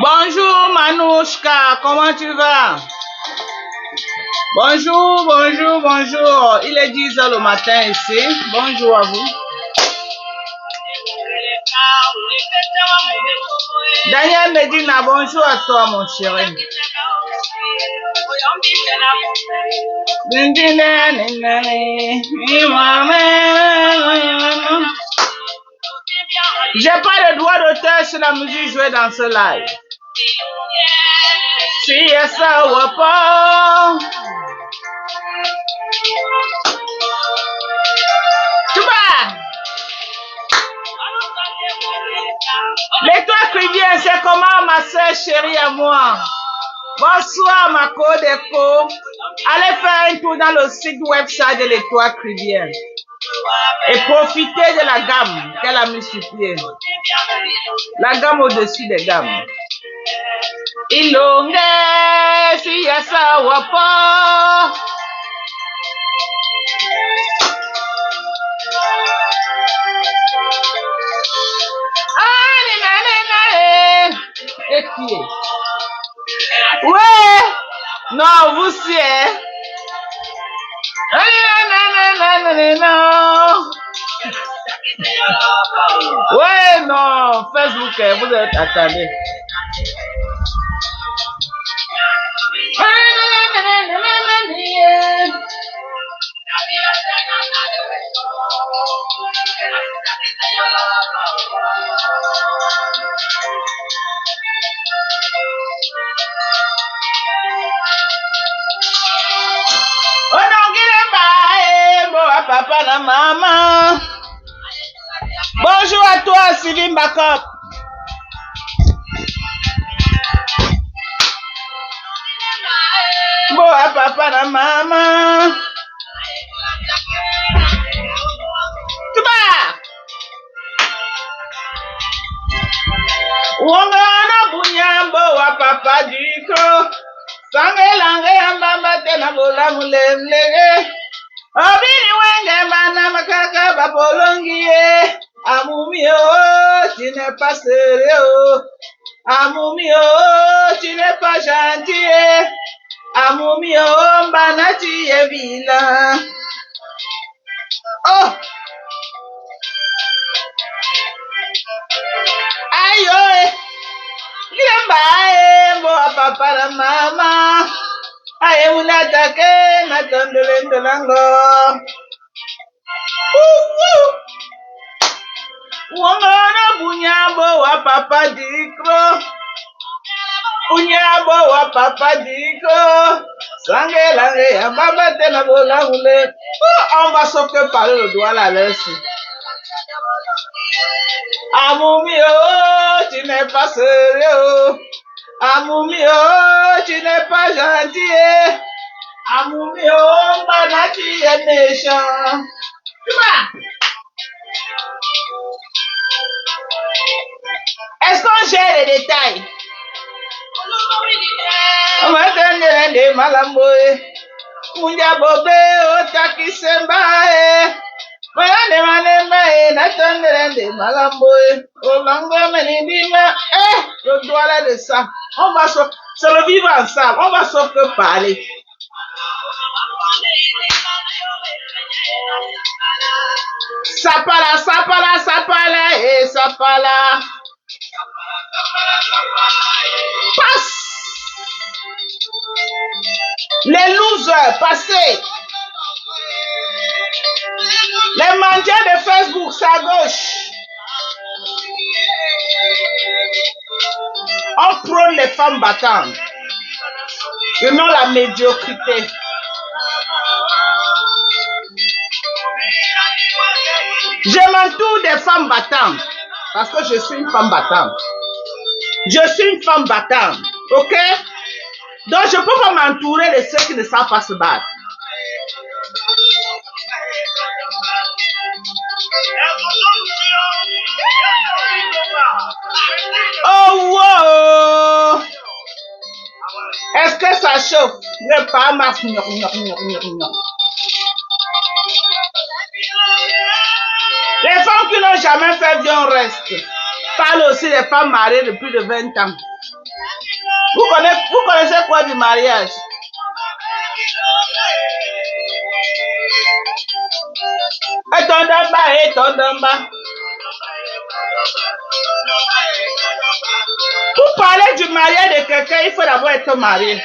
Bonjour Manouchka, comment tu vas? Bonjour, bonjour, bonjour. Il est 10 heures le matin ici. Bonjour à vous. Daniel Medina, bonjour à toi mon chéri. J'ai pas de droit d'auteur sur la musique jouée dans ce live. Si ça va pas. Tu vas. Les toi qui viens, c'est comment ma soeur chérie à moi? Bonsoir ma Codeco. Allez faire un tour dans le site website de l'Étoile Cribière et profitez de la gamme qu'elle a mis sur pied. La gamme au-dessus des gammes. Ilonge si yasa wapa. Et qui est? Ouais! Non, vous si est. Ouais, non, Facebook, vous êtes, attendez. Oh non, qu'il est pas, bon, à papa, la maman. Bonjour à toi, Sylvie Bakop. Bon, à papa, la maman. Tu vas. Wongana bunyambo wa papa diko. Sange lange ambamba tena bola mulemlege. Obini wenge mana makaka bapolongie. Amumio, tu n'es pas sérieux. Amumio, tu n'es pas gentil. Amumio, banati est vilain. Oh! Aïe! Grimbae, mo papa la mama. Aïe, vous l'attaquez, n'attendez de l'ango. Wongana bunyabo wa papa dikro. Bunyabo wa papa dikro. Sangue langue, ambaba tena bola mule. On va sauf que parler le doigt la laisse. Amumio, tu n'es pas sérieux. Amumio, tu n'es pas gentil. Amumio, banati est méchant. Tu vois? Est-ce qu'on gère les détails? On va donner des malamboy. Munja bobe, otaki sembae. Mayane manembae, natondere des malamboy. Olango menindima. Le doigt là de ça. On va se, c'est le vivre ensemble. On va sauf que parler. Sapala, sapala, sapala, et sapala. Passe. Les losers, passez. Les mendiants de Facebook, c'est à gauche. On prône les femmes battantes et non la médiocrité. Je m'entoure des femmes battantes parce que je suis une femme battante. Je suis une femme battante, ok? Donc je ne peux pas m'entourer de ceux qui ne savent pas se battre. Oh wow! Est-ce que ça chauffe? Ne pas masse. Les femmes qui n'ont jamais fait bien reste. Parle aussi des femmes mariées depuis de 20 ans. Vous connaissez quoi du mariage? Et ton damba. Pour parler du mariage de quelqu'un, il faut d'abord être marié.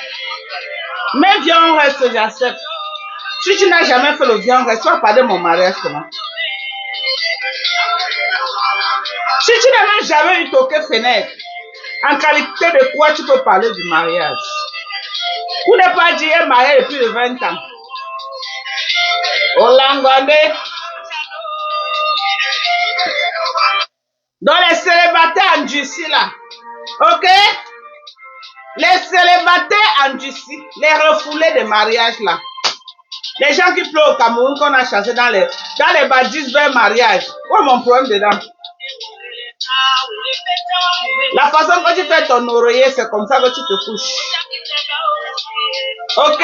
Mais viens reste, j'accepte. Si tu n'as jamais fait le viens reste, tu vas parler de mon mariage comment? Si tu n'as même jamais eu toqué fenêtre, en qualité de quoi tu peux parler du mariage? Pour ne pas dire marié depuis 20 ans. Olangondé. Donc les célibataires en Dussi là, ok? Les célibataires en Dussi, les refoulés de mariage là. Les gens qui pleurent au Cameroun qu'on a chassé dans les bâtisses vers mariage. Où est mon problème dedans? La façon que tu fais ton oreiller, c'est comme ça que tu te couches. Ok?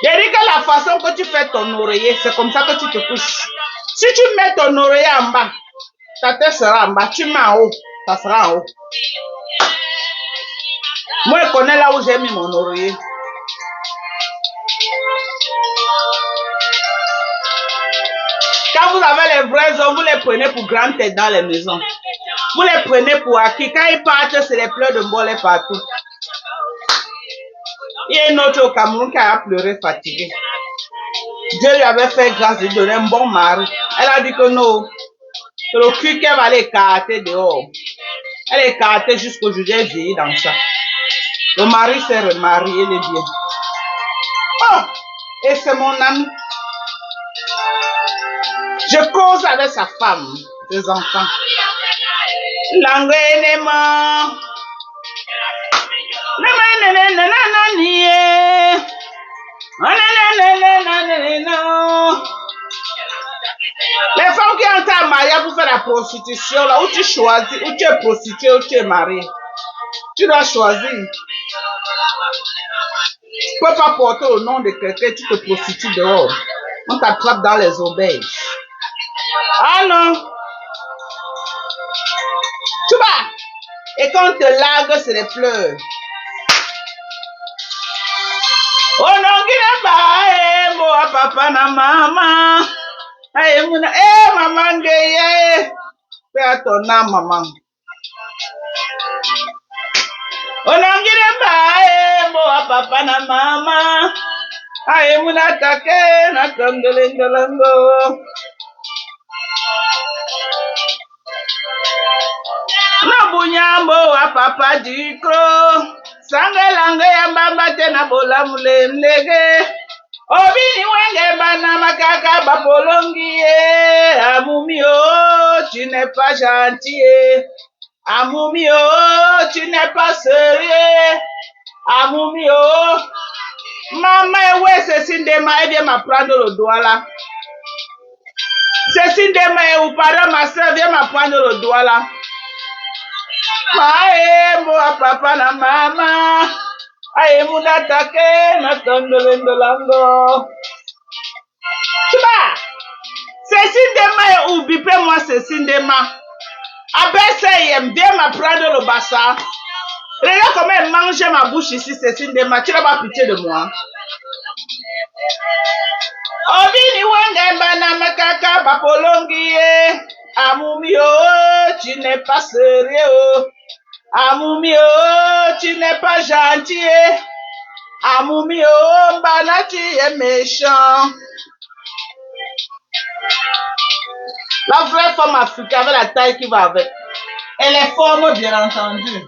Je dis que la façon que tu fais ton oreiller, c'est comme ça que tu te couches. Si tu mets ton oreiller en bas, ta tête sera en bas. Tu mets en haut, ça sera en haut. Moi, je connais là où j'ai mis mon oreiller. Quand vous avez les vrais hommes, vous les prenez pour grande tête dans les maisons. Vous les prenez pour acquis. Quand ils partent, c'est les pleurs de mbolé partout. Il y a une autre au Cameroun qui a pleuré fatiguée. Dieu lui avait fait grâce de donner un bon mari. Elle a dit que non, que le cul qu'elle va aller écarter dehors. Elle est écartée jusqu'aujourd'hui, elle vieillit dans ça. Le mari s'est remarié, il est bien. Oh, et c'est mon ami. Je cause avec sa femme, ses enfants. L'engrenema. Les femmes qui entrent en mariage pour faire la prostitution, là où tu choisis, où tu es prostituée, où tu es mariée. Tu dois choisir. Tu ne peux pas porter le nom de quelqu'un, tu te prostitues dehors. On t'attrape dans les auberges. Ah non. Tu vas. Et quand on te largue, c'est les pleurs. Oh non, qui moi papa na maman. Aïe, mouna, maman gay. Fais à ton âme, maman. Oh non, qui moi papa na maman. Aïe, mouna, take, na tondelendolango. Na bunyambo wa papa dikro. Sangelange ya mbamba tena bola mulemlege. Obini wenge bana makaka bapolongie. Amumio, tu n'es pas gentil. Amumio, tu n'es pas sérieux. Amumio. Maman, ouais, c'est Sindema, elle vient m'apprendre le doigt là. C'est Sindema, ou pardon, ma soeur vient m'apprendre le doigt là. Mae moi papa na mama aye muna take na tondolendolango. Tu vois, c'est Sindema ou bipé moi c'est Sindema. Abessayem viens m'apprendre le bassa. Regarde comment elle mange ma bouche ici, Cécile Dema. Tu n'as pas pitié de moi. Obini Wangemba Namakaka Bapolongie. Amoumi, oh, tu n'es pas sérieux. Amoumi, oh, tu n'es pas gentil. Amoumi, oh, Mbana, tu es méchant. La vraie femme africaine avec la taille qui va avec. Elle est forme, bien entendu.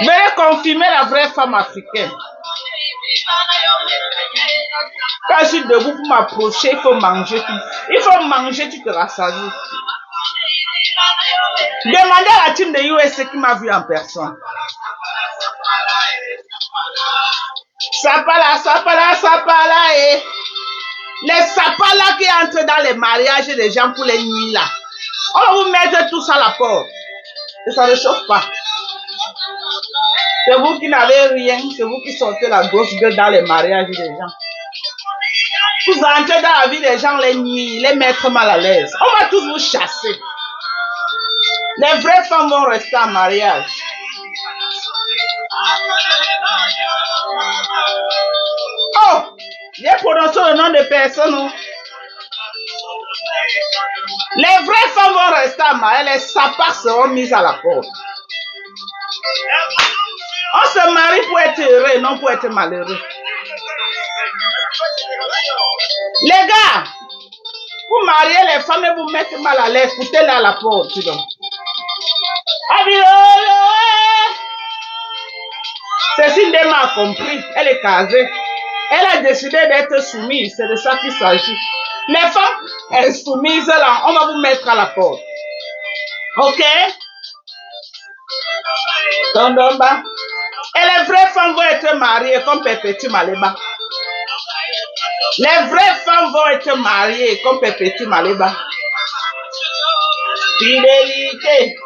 Veuillez confirmer la vraie femme africaine. Quand je suis debout pour m'approcher, il faut manger. Il faut manger, tu te rassasies. Demandez à la team de USA qui m'a vu en personne. Sapala, sapala, sapala, et les sapala qui entrent dans les mariages des gens pour les nuits là. On va vous mettre tous à la porte. Et ça ne chauffe pas. C'est vous qui n'avez rien, c'est vous qui sortez la grosse gueule dans les mariages des gens. Vous entrez dans la vie des gens les nuits, les mettre mal à l'aise. On va tous vous chasser. Les vraies femmes vont rester en mariage. Oh, j'ai prononcé le nom de personne. Les vraies femmes vont rester en mariage, les sapats seront mis à la porte. On se marie pour être heureux, non pour être malheureux. Les gars, vous mariez les femmes et vous mettez mal à l'aise, foutez-les à la porte. Cécile Dema a compris, elle est casée. Elle a décidé d'être soumise, c'est de ça qu'il s'agit. Les femmes elles soumises là, on va vous mettre à la porte. Ok? Tondomba. Et les vraies femmes vont être mariées comme Perpétue Maleba. Les vraies femmes vont être mariées comme Perpétue Maleba. Fidélité.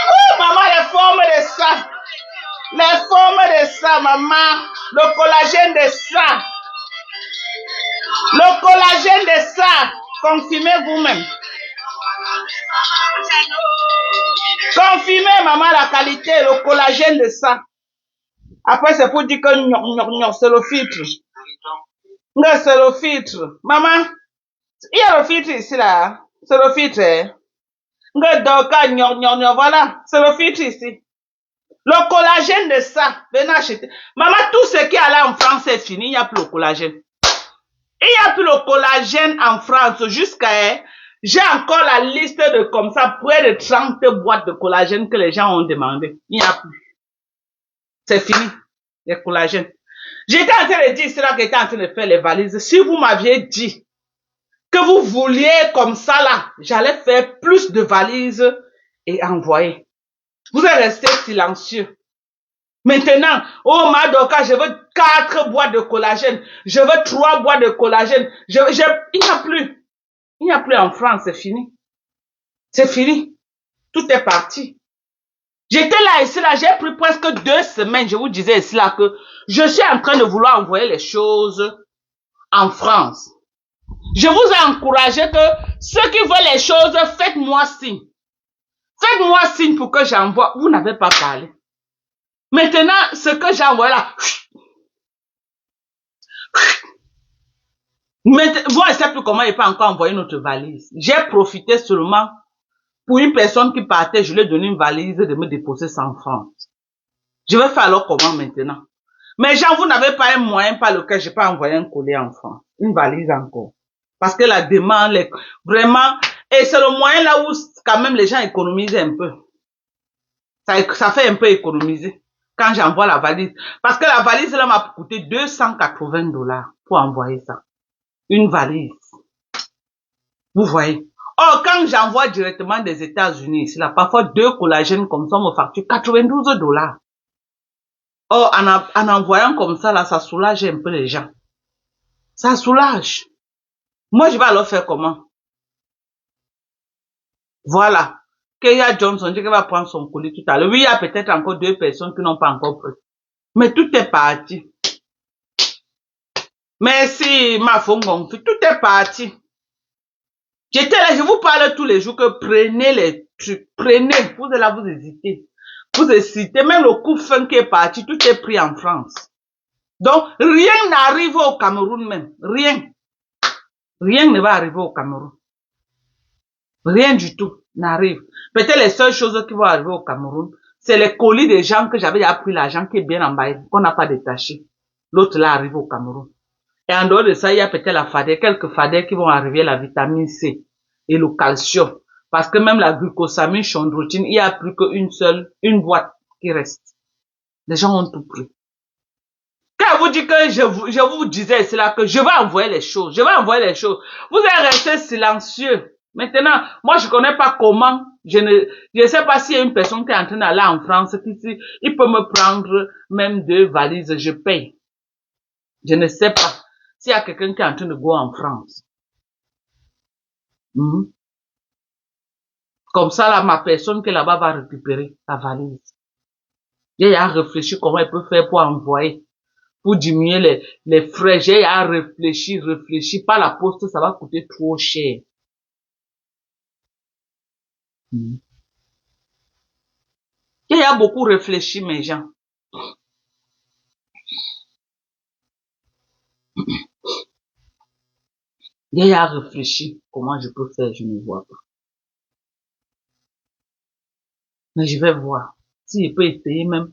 Oh, maman, les formes de ça. Les formes de ça, maman. Le collagène de ça. Le collagène de ça. Confirmez vous-même. Confirmez, maman, la qualité, le collagène de ça. Après, c'est pour dire que c'est le filtre. C'est le filtre. Maman, il y a le filtre ici, là. C'est le filtre. Voilà, c'est le filtre ici. Le collagène de ça, venez acheter. Maman, tout ce qui est allé en France est fini, il n'y a plus le collagène. Il n'y a plus le collagène en France jusqu'à... J'ai encore la liste de comme ça, près de 30 boîtes de collagène que les gens ont demandé. Il n'y a plus. C'est fini, les collagènes. J'étais en train de dire, c'est là que j'étais en train de faire les valises. Si vous m'aviez dit que vous vouliez comme ça là, j'allais faire plus de valises et envoyer. Vous êtes resté silencieux. Maintenant, oh Madoka, je veux 4 boîtes de collagène. Je veux 3 boîtes de collagène. Il n'y a plus. Il n'y a plus en France, c'est fini. C'est fini. Tout est parti. J'étais là, ici, là, j'ai pris presque 2 semaines, je vous disais ici, là, que je suis en train de vouloir envoyer les choses en France. Je vous ai encouragé que ceux qui veulent les choses, faites-moi signe. Faites-moi signe pour que j'envoie. Vous n'avez pas parlé. Maintenant, ce que j'envoie là, mais vous ne savez plus comment il peut encore envoyer notre valise. J'ai profité seulement pour une personne qui partait, je lui ai donné une valise de me déposer 100 francs. Je vais faire alors comment maintenant? Mais genre, vous n'avez pas un moyen par lequel je peux envoyer un colis en France. Une valise encore. Parce que la demande est vraiment... Et c'est le moyen là où quand même les gens économisent un peu. Ça fait un peu économiser quand j'envoie la valise. Parce que la valise là m'a coûté $280 pour envoyer ça. Une valise. Vous voyez. Or, quand j'envoie directement des États-Unis, ici là, parfois 2 collagènes comme ça me facture $92. Or, en envoyant comme ça là, ça soulage un peu les gens. Ça soulage. Moi, je vais alors faire comment? Voilà. Keya Johnson dit qu'elle va prendre son colis tout à l'heure. Oui, il y a peut-être encore 2 personnes qui n'ont pas encore pris. Mais tout est parti. Merci, ma Fongong. Tout est parti. J'étais là, je vous parle tous les jours que prenez les trucs. Prenez. Vous êtes là, vous hésitez. Vous hésitez. Même le coup fin qui est parti, tout est pris en France. Donc, rien n'arrive au Cameroun même. Rien. Rien ne va arriver au Cameroun. Rien du tout n'arrive. Peut-être les seules choses qui vont arriver au Cameroun, c'est les colis des gens que j'avais appris l'argent qui est bien emballé, qu'on n'a pas détaché. L'autre là arrive au Cameroun. Et en dehors de ça, il y a peut-être la fadère, quelques fadères qui vont arriver, la vitamine C et le calcium. Parce que même la glucosamine chondroïtine, il n'y a plus une boîte qui reste. Les gens ont tout pris. Quand vous dites que je vous disais cela, que je vais envoyer les choses, vous êtes resté silencieux. Maintenant, moi, je connais pas comment, je ne sais pas s'il y a une personne qui est en train d'aller en France, il peut me prendre même 2 valises, je paye. Je ne sais pas s'il y a quelqu'un qui est en train de go en France. Comme ça, là, ma personne qui est là-bas va récupérer la valise. J'ai à réfléchir comment elle peut faire pour envoyer, pour diminuer les frais. J'ai à réfléchir. Par la poste, ça va coûter trop cher. J'ai à beaucoup réfléchi, mes gens. J'ai à réfléchir comment je peux faire, je ne vois pas. Mais je vais voir. Si je peux essayer même,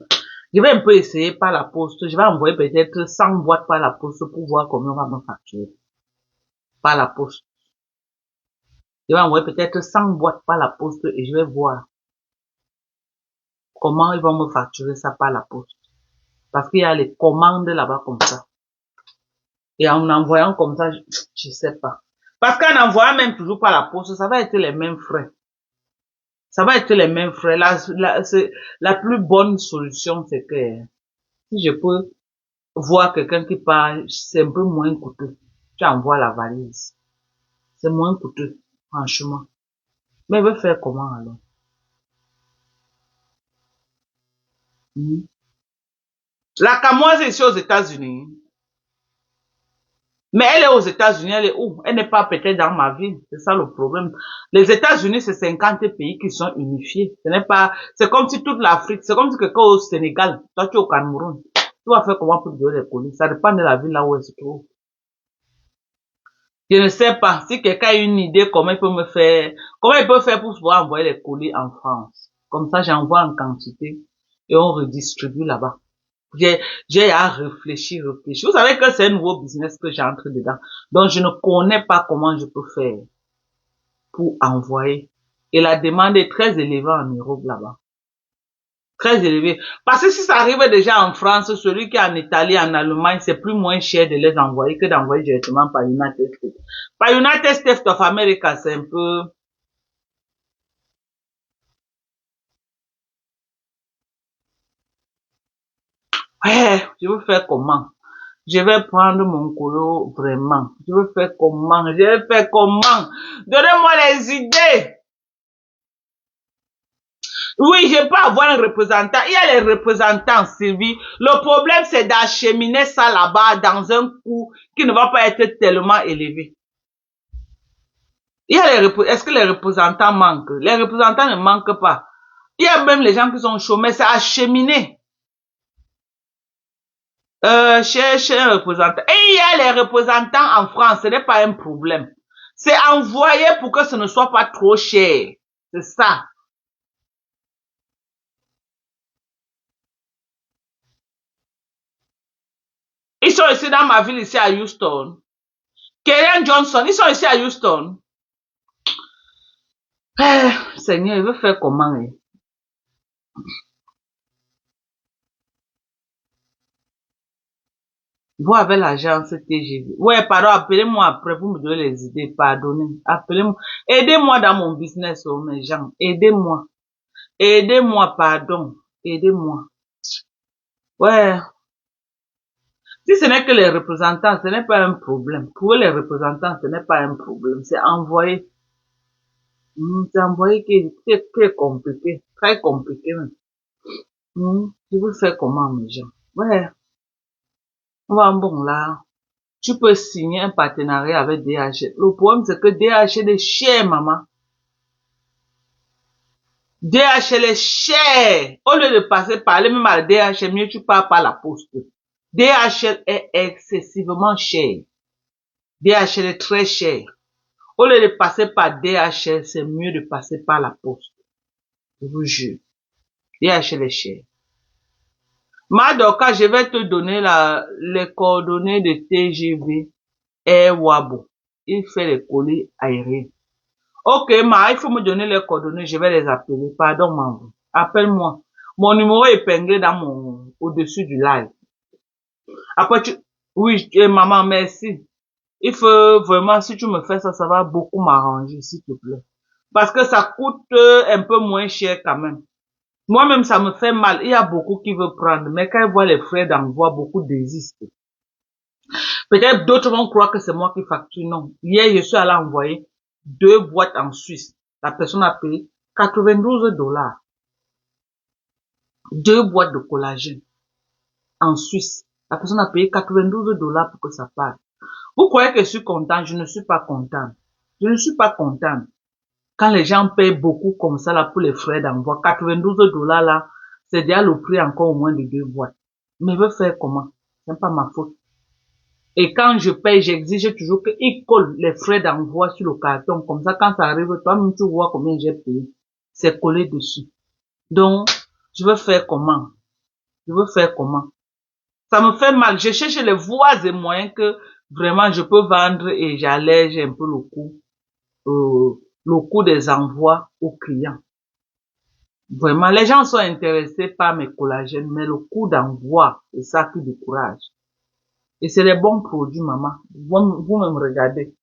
je vais un peu essayer par la poste. Je vais envoyer peut-être 100 boîtes par la poste pour voir combien on va me facturer. Par la poste. Je vais envoyer peut-être 100 boîtes par la poste et je vais voir comment ils vont me facturer ça par la poste. Parce qu'il y a les commandes là-bas comme ça. Et en envoyant comme ça, je sais pas. Parce qu'en envoyant même toujours par la poste, ça va être les mêmes frais. Ça va être les mêmes frais. La plus bonne solution, c'est que si je peux voir quelqu'un qui parle, c'est un peu moins coûteux. Tu envoies la valise. C'est moins coûteux, franchement. Mais il veut faire comment alors? La Camoise est ici aux États-Unis. Mais elle est aux États-Unis, elle est où? Elle n'est pas peut-être dans ma ville. C'est ça le problème. Les États-Unis, c'est 50 pays qui sont unifiés. Ce n'est pas, c'est comme si toute l'Afrique, c'est comme si quelqu'un au Sénégal, toi tu es au Cameroun. Tu vas faire comment pour te donner les colis? Ça dépend de la ville là où elle se trouve. Je ne sais pas si quelqu'un a une idée comment il peut faire pour pouvoir envoyer les colis en France. Comme ça, j'envoie en quantité et on redistribue là-bas. J'ai à réfléchir. Vous savez que c'est un nouveau business que j'entre dedans. Donc, je ne connais pas comment je peux faire pour envoyer. Et la demande est très élevée en Europe là-bas. Très élevée. Parce que si ça arrive déjà en France, celui qui est en Italie, en Allemagne, c'est plus moins cher de les envoyer que d'envoyer directement par United States. Par United States of America, c'est un peu... Ouais, je veux faire comment? Je vais prendre mon colo vraiment. Je veux faire comment? Donnez-moi les idées. Oui, je peux avoir un représentant. Il y a les représentants, Sylvie. Le problème, c'est d'acheminer ça là-bas dans un coût qui ne va pas être tellement élevé. Est-ce que les représentants manquent? Les représentants ne manquent pas. Il y a même les gens qui sont chômés, c'est acheminer. Chez un représentant. Et il y a les représentants en France, ce n'est pas un problème. C'est envoyer pour que ce ne soit pas trop cher. C'est ça. Ils sont ici dans ma ville, ici à Houston. Kerian Johnson, ils sont ici à Houston. Seigneur, il veut faire comment? Vous avez l'agence TGV. Ouais, pardon, appelez-moi après, vous me donnez les idées, pardonnez. Appelez-moi. Aidez-moi dans mon business, oh, mes gens. Aidez-moi. Aidez-moi, pardon. Aidez-moi. Ouais. Si ce n'est que les représentants, ce n'est pas un problème. Pour les représentants, ce n'est pas un problème. C'est envoyer. C'est envoyer qui est compliqué. Très compliqué même. Je veux faire comment, mes gens? Ouais. On va bon là. Tu peux signer un partenariat avec DHL. Le problème, c'est que DHL est cher, maman. DHL est cher. Au lieu de passer par même à DHL, mieux tu pars par la poste. DHL est excessivement cher. DHL est très cher. Au lieu de passer par DHL, c'est mieux de passer par la poste. Je vous jure. DHL est cher. Madoka, je vais te donner les coordonnées de TGV Air Wabo. Il fait les colis aériens. Ok, il faut me donner les coordonnées, je vais les appeler. Pardon, maman. Appelle-moi. Mon numéro est épinglé au-dessus du live. Après, oui, maman, merci. Il faut vraiment, si tu me fais ça, ça va beaucoup m'arranger, s'il te plaît. Parce que ça coûte un peu moins cher quand même. Moi-même, ça me fait mal. Il y a beaucoup qui veulent prendre, mais quand ils voient les frais d'envoi, beaucoup désistent. Peut-être d'autres vont croire que c'est moi qui facture. Non. Hier, je suis allé envoyer 2 boîtes en Suisse. La personne a payé 92 $. 2 boîtes de collagène en Suisse. La personne a payé 92 $ pour que ça parte. Vous croyez que je suis content? Je ne suis pas content. Je ne suis pas content. Quand les gens payent beaucoup comme ça là pour les frais d'envoi, 92 $ là, c'est déjà le prix encore au moins de 2 boîtes. Mais je veux faire comment? C'est pas ma faute. Et quand je paye, j'exige toujours qu'ils collent les frais d'envoi sur le carton. Comme ça, quand ça arrive, toi-même, tu vois combien j'ai payé. C'est collé dessus. Donc, je veux faire comment? Je veux faire comment? Ça me fait mal. Je cherche les voies et moyens que vraiment je peux vendre et j'allège un peu le coût des envois aux clients. Vraiment, les gens sont intéressés par mes collagènes, mais le coût d'envoi, c'est ça qui décourage. Et c'est des bons produits, maman. Vous me regardez.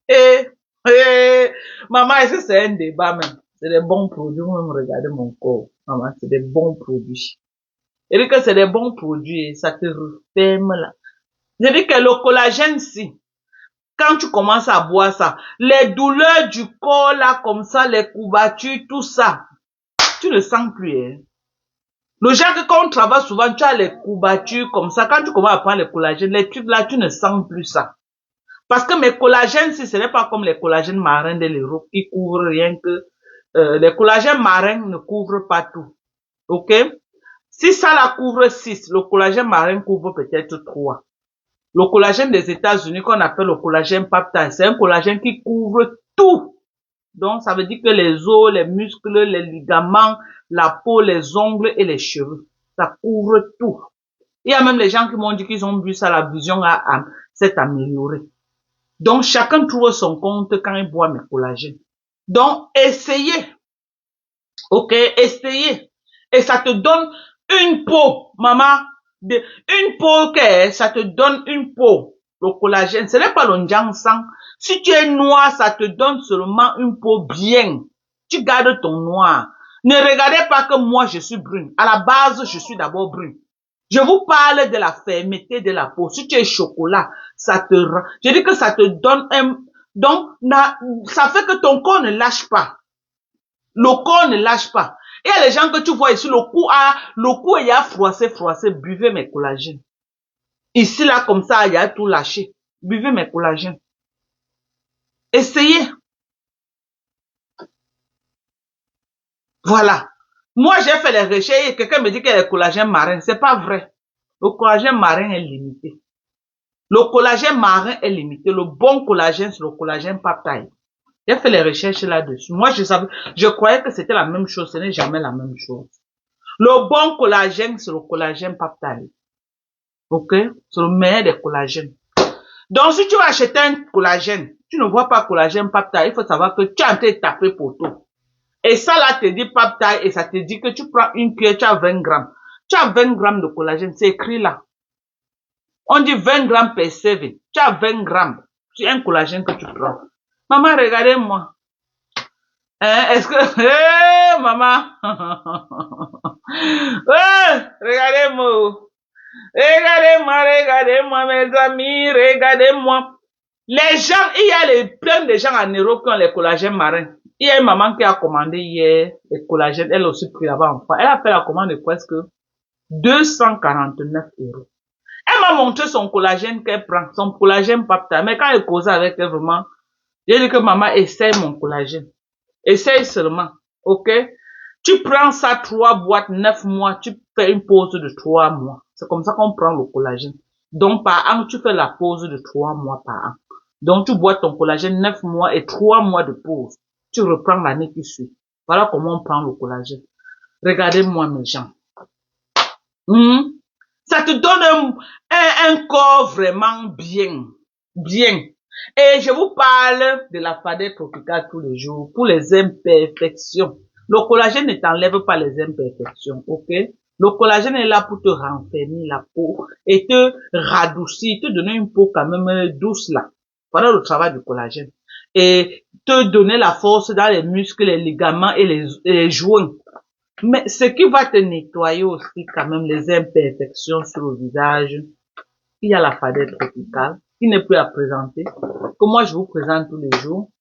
Maman, est-ce que c'est un débat même? C'est des bons produits, vous me regardez mon corps. Maman, c'est des bons produits. Et dit que c'est des bons produits et ça te referme là. Je dis que le collagène, si, quand tu commences à boire ça, les douleurs du corps là, comme ça, les courbatures, tout ça, tu ne sens plus, hein. Le genre que quand on travaille souvent, tu as les courbatures comme ça, quand tu commences à prendre les collagènes, les trucs là, tu ne sens plus ça. Parce que mes collagènes, si ce n'est pas comme les collagènes marins de l'Europe qui couvrent rien que, les collagènes marins ne couvrent pas tout. Ok? Si ça la couvre 6, le collagène marin couvre peut-être 3. Le collagène des États-Unis qu'on appelle le collagène peptide, c'est un collagène qui couvre tout. Donc, ça veut dire que les os, les muscles, les ligaments, la peau, les ongles et les cheveux, ça couvre tout. Il y a même les gens qui m'ont dit qu'ils ont bu ça, la vision s'est améliorée. Donc, chacun trouve son compte quand il boit mes collagènes. Donc, essayez. Ok, essayez. Et ça te donne une peau, maman. Une peau ça te donne une peau. Le collagène, ce n'est pas le sang. Si tu es noir, ça te donne seulement une peau bien. Tu gardes ton noir. Ne regardez pas que moi je suis brune. À la base, je suis d'abord brune. Je vous parle de la fermeté de la peau. Si tu es chocolat, ça te rend. Je dis que ça te donne un. Donc, ça fait que ton corps ne lâche pas. Le corps ne lâche pas. Il y a les gens que tu vois ici, le cou il y a froissé, buvez mes collagènes. Ici, là, comme ça, il y a tout lâché. Buvez mes collagènes. Essayez. Voilà. Moi, j'ai fait les recherches et quelqu'un me dit que le collagène marin, c'est pas vrai. Le collagène marin est limité. Le collagène marin est limité. Le bon collagène, c'est le collagène peptide. J'ai fait les recherches là-dessus. Moi, je croyais que c'était la même chose. Ce n'est jamais la même chose. Le bon collagène, c'est le collagène peptide. Ok? C'est le meilleur des collagènes. Donc, si tu vas acheter un collagène, tu ne vois pas collagène peptide, il faut savoir que tu as en train de taper pour tout. Et ça là te dit peptide et ça te dit que tu prends une cuillère, tu as 20 grammes. Tu as 20 grammes de collagène, c'est écrit là. On dit 20 grammes per serving. Tu as 20 grammes. C'est un collagène que tu prends. Maman, regardez-moi. Hein, est-ce que... maman. Regardez-moi. Regardez-moi, mes amis. Regardez-moi. Les gens, il y a plein de gens en Europe qui ont les collagènes marins. Il y a une maman qui a commandé hier les collagènes. Elle a aussi pris là-bas en France. Elle a fait la commande de presque 249 €. Elle a montré son collagène qu'elle prend, son collagène papta. Mais quand elle cause avec elle vraiment, j'ai dit que maman essaye mon collagène. Essaye seulement, ok? Tu prends ça 3 boîtes, 9 mois, tu fais une pause de 3 mois. C'est comme ça qu'on prend le collagène. Donc par an, tu fais la pause de 3 mois par an. Donc tu bois ton collagène 9 mois et 3 mois de pause. Tu reprends l'année qui suit. Voilà comment on prend le collagène. Regardez-moi mes gens. Ça te donne un corps vraiment bien. Bien. Et je vous parle de la fadette tropicale tous les jours pour les imperfections. Le collagène ne t'enlève pas les imperfections, ok? Le collagène est là pour te renfermer la peau et te radoucir, te donner une peau quand même douce là. Voilà le travail du collagène. Et te donner la force dans les muscles, les ligaments et les joints. Mais ce qui va te nettoyer aussi quand même les imperfections sur le visage, il y a la fadette tropicale, qui n'est plus à présenter, que moi je vous présente tous les jours.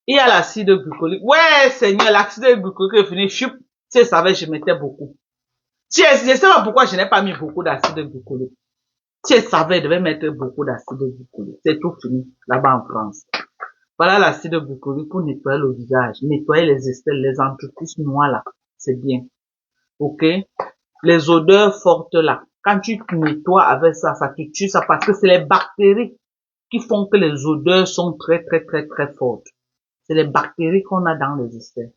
Il y a l'acide glycolique. Ouais, Seigneur, l'acide glycolique est fini. Si je savais, je mettais beaucoup. Si je sais pas pourquoi je n'ai pas mis beaucoup d'acide glycolique. Si je savais, je devais mettre beaucoup d'acide glycolique. C'est tout fini, là-bas en France. Voilà l'acide glycolique pour nettoyer le visage, nettoyer les aisselles, les entreprises noires là. C'est bien. Ok? Les odeurs fortes là. Quand tu nettoies avec ça, ça te tue ça parce que c'est les bactéries qui font que les odeurs sont très fortes. C'est les bactéries qu'on a dans les aisselles.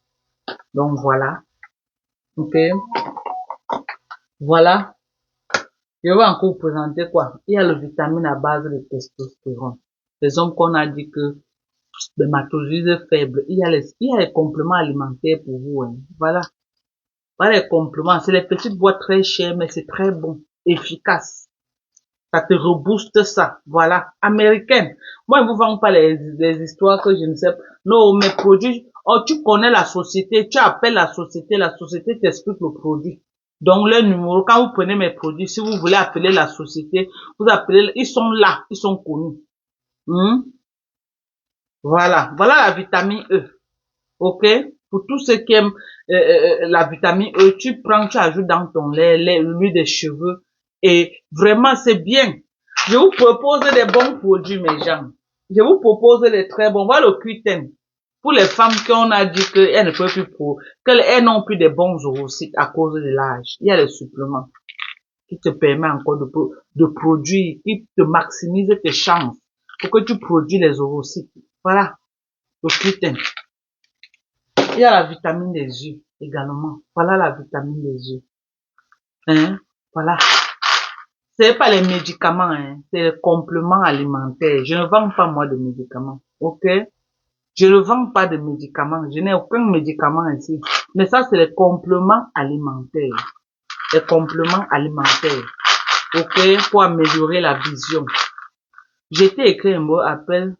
Donc voilà. Ok. Voilà. Je vais encore vous présenter quoi? Il y a le vitamine à base de testostérone. Les hommes qu'on a dit que spermatozoïdes faibles. Il y a les compléments alimentaires pour vous. Hein. Voilà. Voilà les compléments. C'est les petites boîtes très chères, mais c'est très bon. Efficace. Ça te rebooste ça. Voilà. Américaine. Moi, ils vous vendent pas les histoires que je ne sais pas. Non, mes produits, oh, tu connais la société, tu appelles la société t'explique le produit. Donc, le numéro, quand vous prenez mes produits, si vous voulez appeler la société, vous appelez, ils sont là, ils sont connus. Voilà. Voilà la vitamine E. Ok? Pour tous ceux qui aiment la vitamine E, tu prends, tu ajoutes dans ton lait, l'huile des cheveux. Et vraiment, c'est bien. Je vous propose des bons produits, mes gens. Je vous propose des très bons. Voilà le Q10. Pour les femmes qui on a dit qu'elles ne peuvent plus qu'elles n'ont plus des bons ovocytes à cause de l'âge. Il y a les suppléments qui te permettent encore de produire, qui te maximisent tes chances pour que tu produis les ovocytes. Voilà. Le Q10. Il y a la vitamine des yeux également. Voilà la vitamine des yeux. Hein? Voilà. C'est pas les médicaments, hein. C'est les compléments alimentaires. Je ne vends pas moi de médicaments. Ok? Je ne vends pas de médicaments. Je n'ai aucun médicament ici. Mais ça, c'est les compléments alimentaires. Les compléments alimentaires. Ok? Pour améliorer la vision. J'ai écrit un mot appel.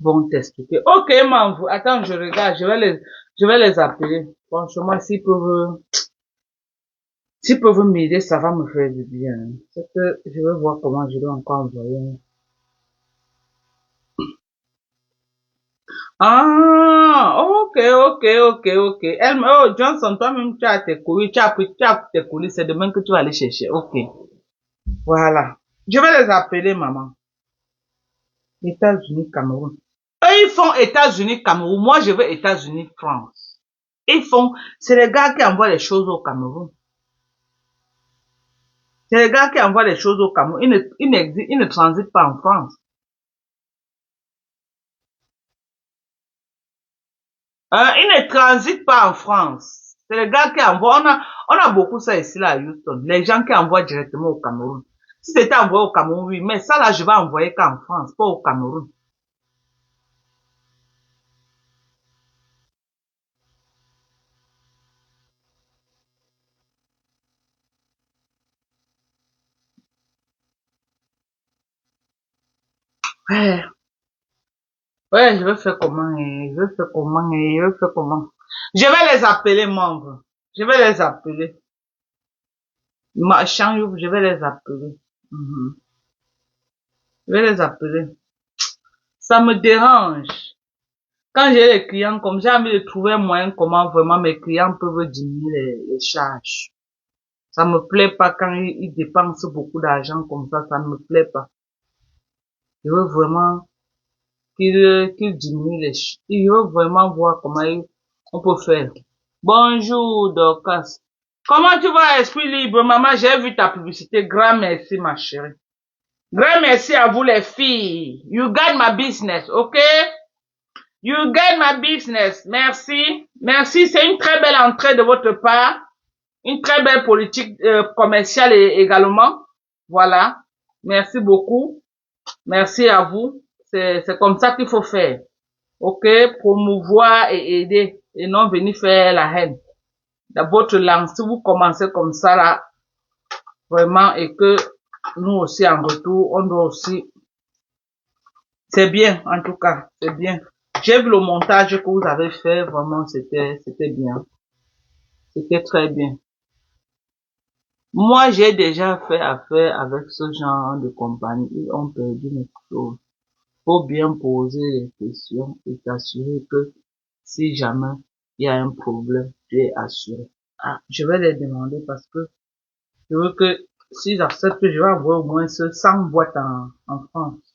Bon t'expliquer. Ok, maman, attends, je regarde, je vais les appeler. Franchement, s'ils peuvent m'aider, ça va me faire du bien. C'est que je vais voir comment je dois encore envoyer. Ah, ok. Oh, Johnson, toi-même, tu as tes courriers, tu as tes courriers, c'est demain que tu vas aller chercher. Ok. Voilà. Je vais les appeler, maman. États-Unis, Cameroun. Eux, ils font États-Unis, Cameroun. Moi, je veux États-Unis, France. C'est les gars qui envoient les choses au Cameroun. C'est les gars qui envoient les choses au Cameroun. Ils ne transitent pas en France. Ils ne transitent pas en France. C'est les gars qui envoient. On a beaucoup ça ici, là, à Houston. Les gens qui envoient directement au Cameroun. Si c'était envoyé au Cameroun, oui. Mais ça, là, je vais envoyer qu'en France, pas au Cameroun. Ouais. Ouais, je vais faire comment, je vais faire comment, je vais faire comment. Je vais les appeler, membres. Je vais les appeler. Je vais les appeler. Je vais les appeler. Ça me dérange. Quand j'ai les clients comme j'ai envie de trouver un moyen comment vraiment mes clients peuvent diminuer les charges. Ça me plaît pas quand il dépense beaucoup d'argent comme ça ne me plaît pas. Je veux vraiment qu'il diminue les chiffres. Je veux vraiment voir comment on peut faire. Bonjour, Dorcas. Comment tu vas, Esprit Libre? Maman, j'ai vu ta publicité. Grand merci, ma chérie. Grand merci à vous, les filles. You got my business, okay? You get my business. Merci. Merci. C'est une très belle entrée de votre part. Une très belle politique commerciale également. Voilà. Merci beaucoup. Merci à vous. C'est comme ça qu'il faut faire. OK? Promouvoir et aider. Et non venir faire la haine. Dans votre langue, si vous commencez comme ça là, vraiment, et que nous aussi en retour, on doit aussi. C'est bien, en tout cas. C'est bien. J'ai vu le montage que vous avez fait, vraiment, c'était bien. C'était très bien. Moi, j'ai déjà fait affaire avec ce genre de compagnie. Ils ont perdu mes choses. Faut bien poser les questions et s'assurer que si jamais il y a un problème, tu es assuré. Ah, je vais les demander parce que je veux que s'ils acceptent, je vais avoir au moins 100 boîtes en France.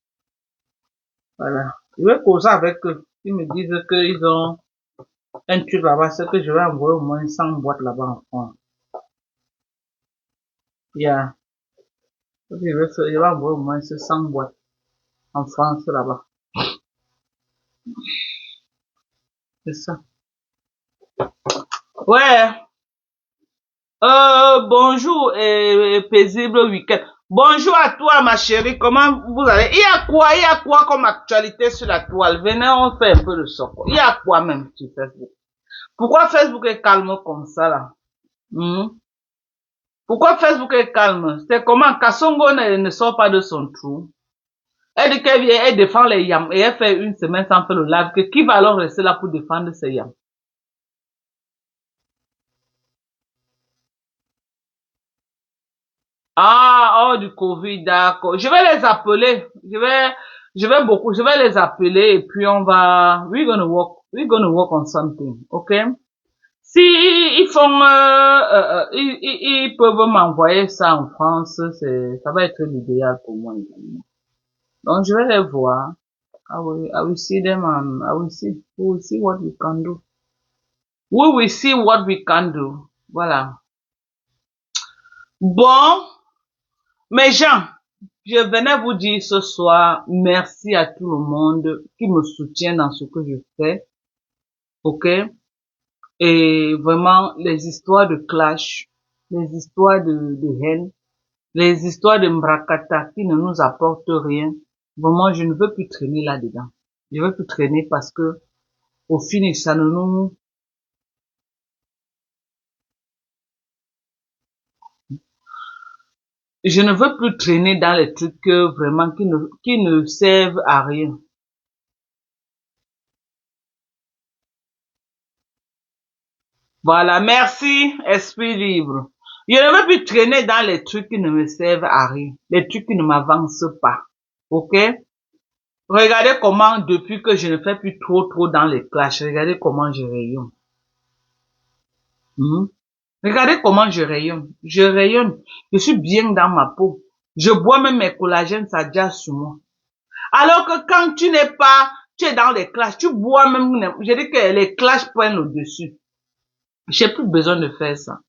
Voilà. Je vais causer avec eux. Ils me disent qu'ils ont un truc là-bas, c'est que je vais envoyer au moins 100 boîtes là-bas en France. Yeah. Je vais envoyer au moins 100 boîtes en France là-bas. C'est ça. Ouais. Bonjour et paisible week-end. Bonjour à toi, ma chérie. Comment vous allez? Il y a quoi comme actualité sur la toile? Venez, on fait un peu de soco. Il y a quoi même sur Facebook? Pourquoi Facebook est calme comme ça, là? Pourquoi Facebook est calme? C'est comment Kassongo ne sort pas de son trou? Elle dit qu'elle vient, elle défend les yams et elle fait une semaine sans faire le live. Que qui va alors rester là pour défendre ces yams? Ah, oh, du Covid, d'accord. Je vais les appeler. Je vais les appeler et puis we're gonna work on something, ok? Si ils font, ils peuvent m'envoyer ça en France, ça va être l'idéal pour moi également. Donc, je vais les voir. I will see them and we will see what we can do. We will see what we can do. Voilà. Bon, mes gens, je venais vous dire ce soir, merci à tout le monde qui me soutient dans ce que je fais. Ok? Et vraiment, les histoires de clash, les histoires de haine, les histoires de Mbrakata qui ne nous apportent rien. Vraiment, je ne veux plus traîner là-dedans. Je veux plus traîner parce que, au finish, ça ne nous, je ne veux plus traîner dans les trucs vraiment qui ne servent à rien. Voilà, merci, esprit libre. Je ne veux plus traîner dans les trucs qui ne me servent à rien, les trucs qui ne m'avancent pas. Ok? Regardez comment, depuis que je ne fais plus trop dans les clashs, regardez comment je rayonne. Regardez comment je rayonne. Je rayonne. Je suis bien dans ma peau. Je bois même mes collagènes, ça déjà sur moi. Alors que quand tu n'es pas, tu es dans les clashs, tu bois même, je dis que les clashs prennent le dessus. J'ai plus besoin de faire ça.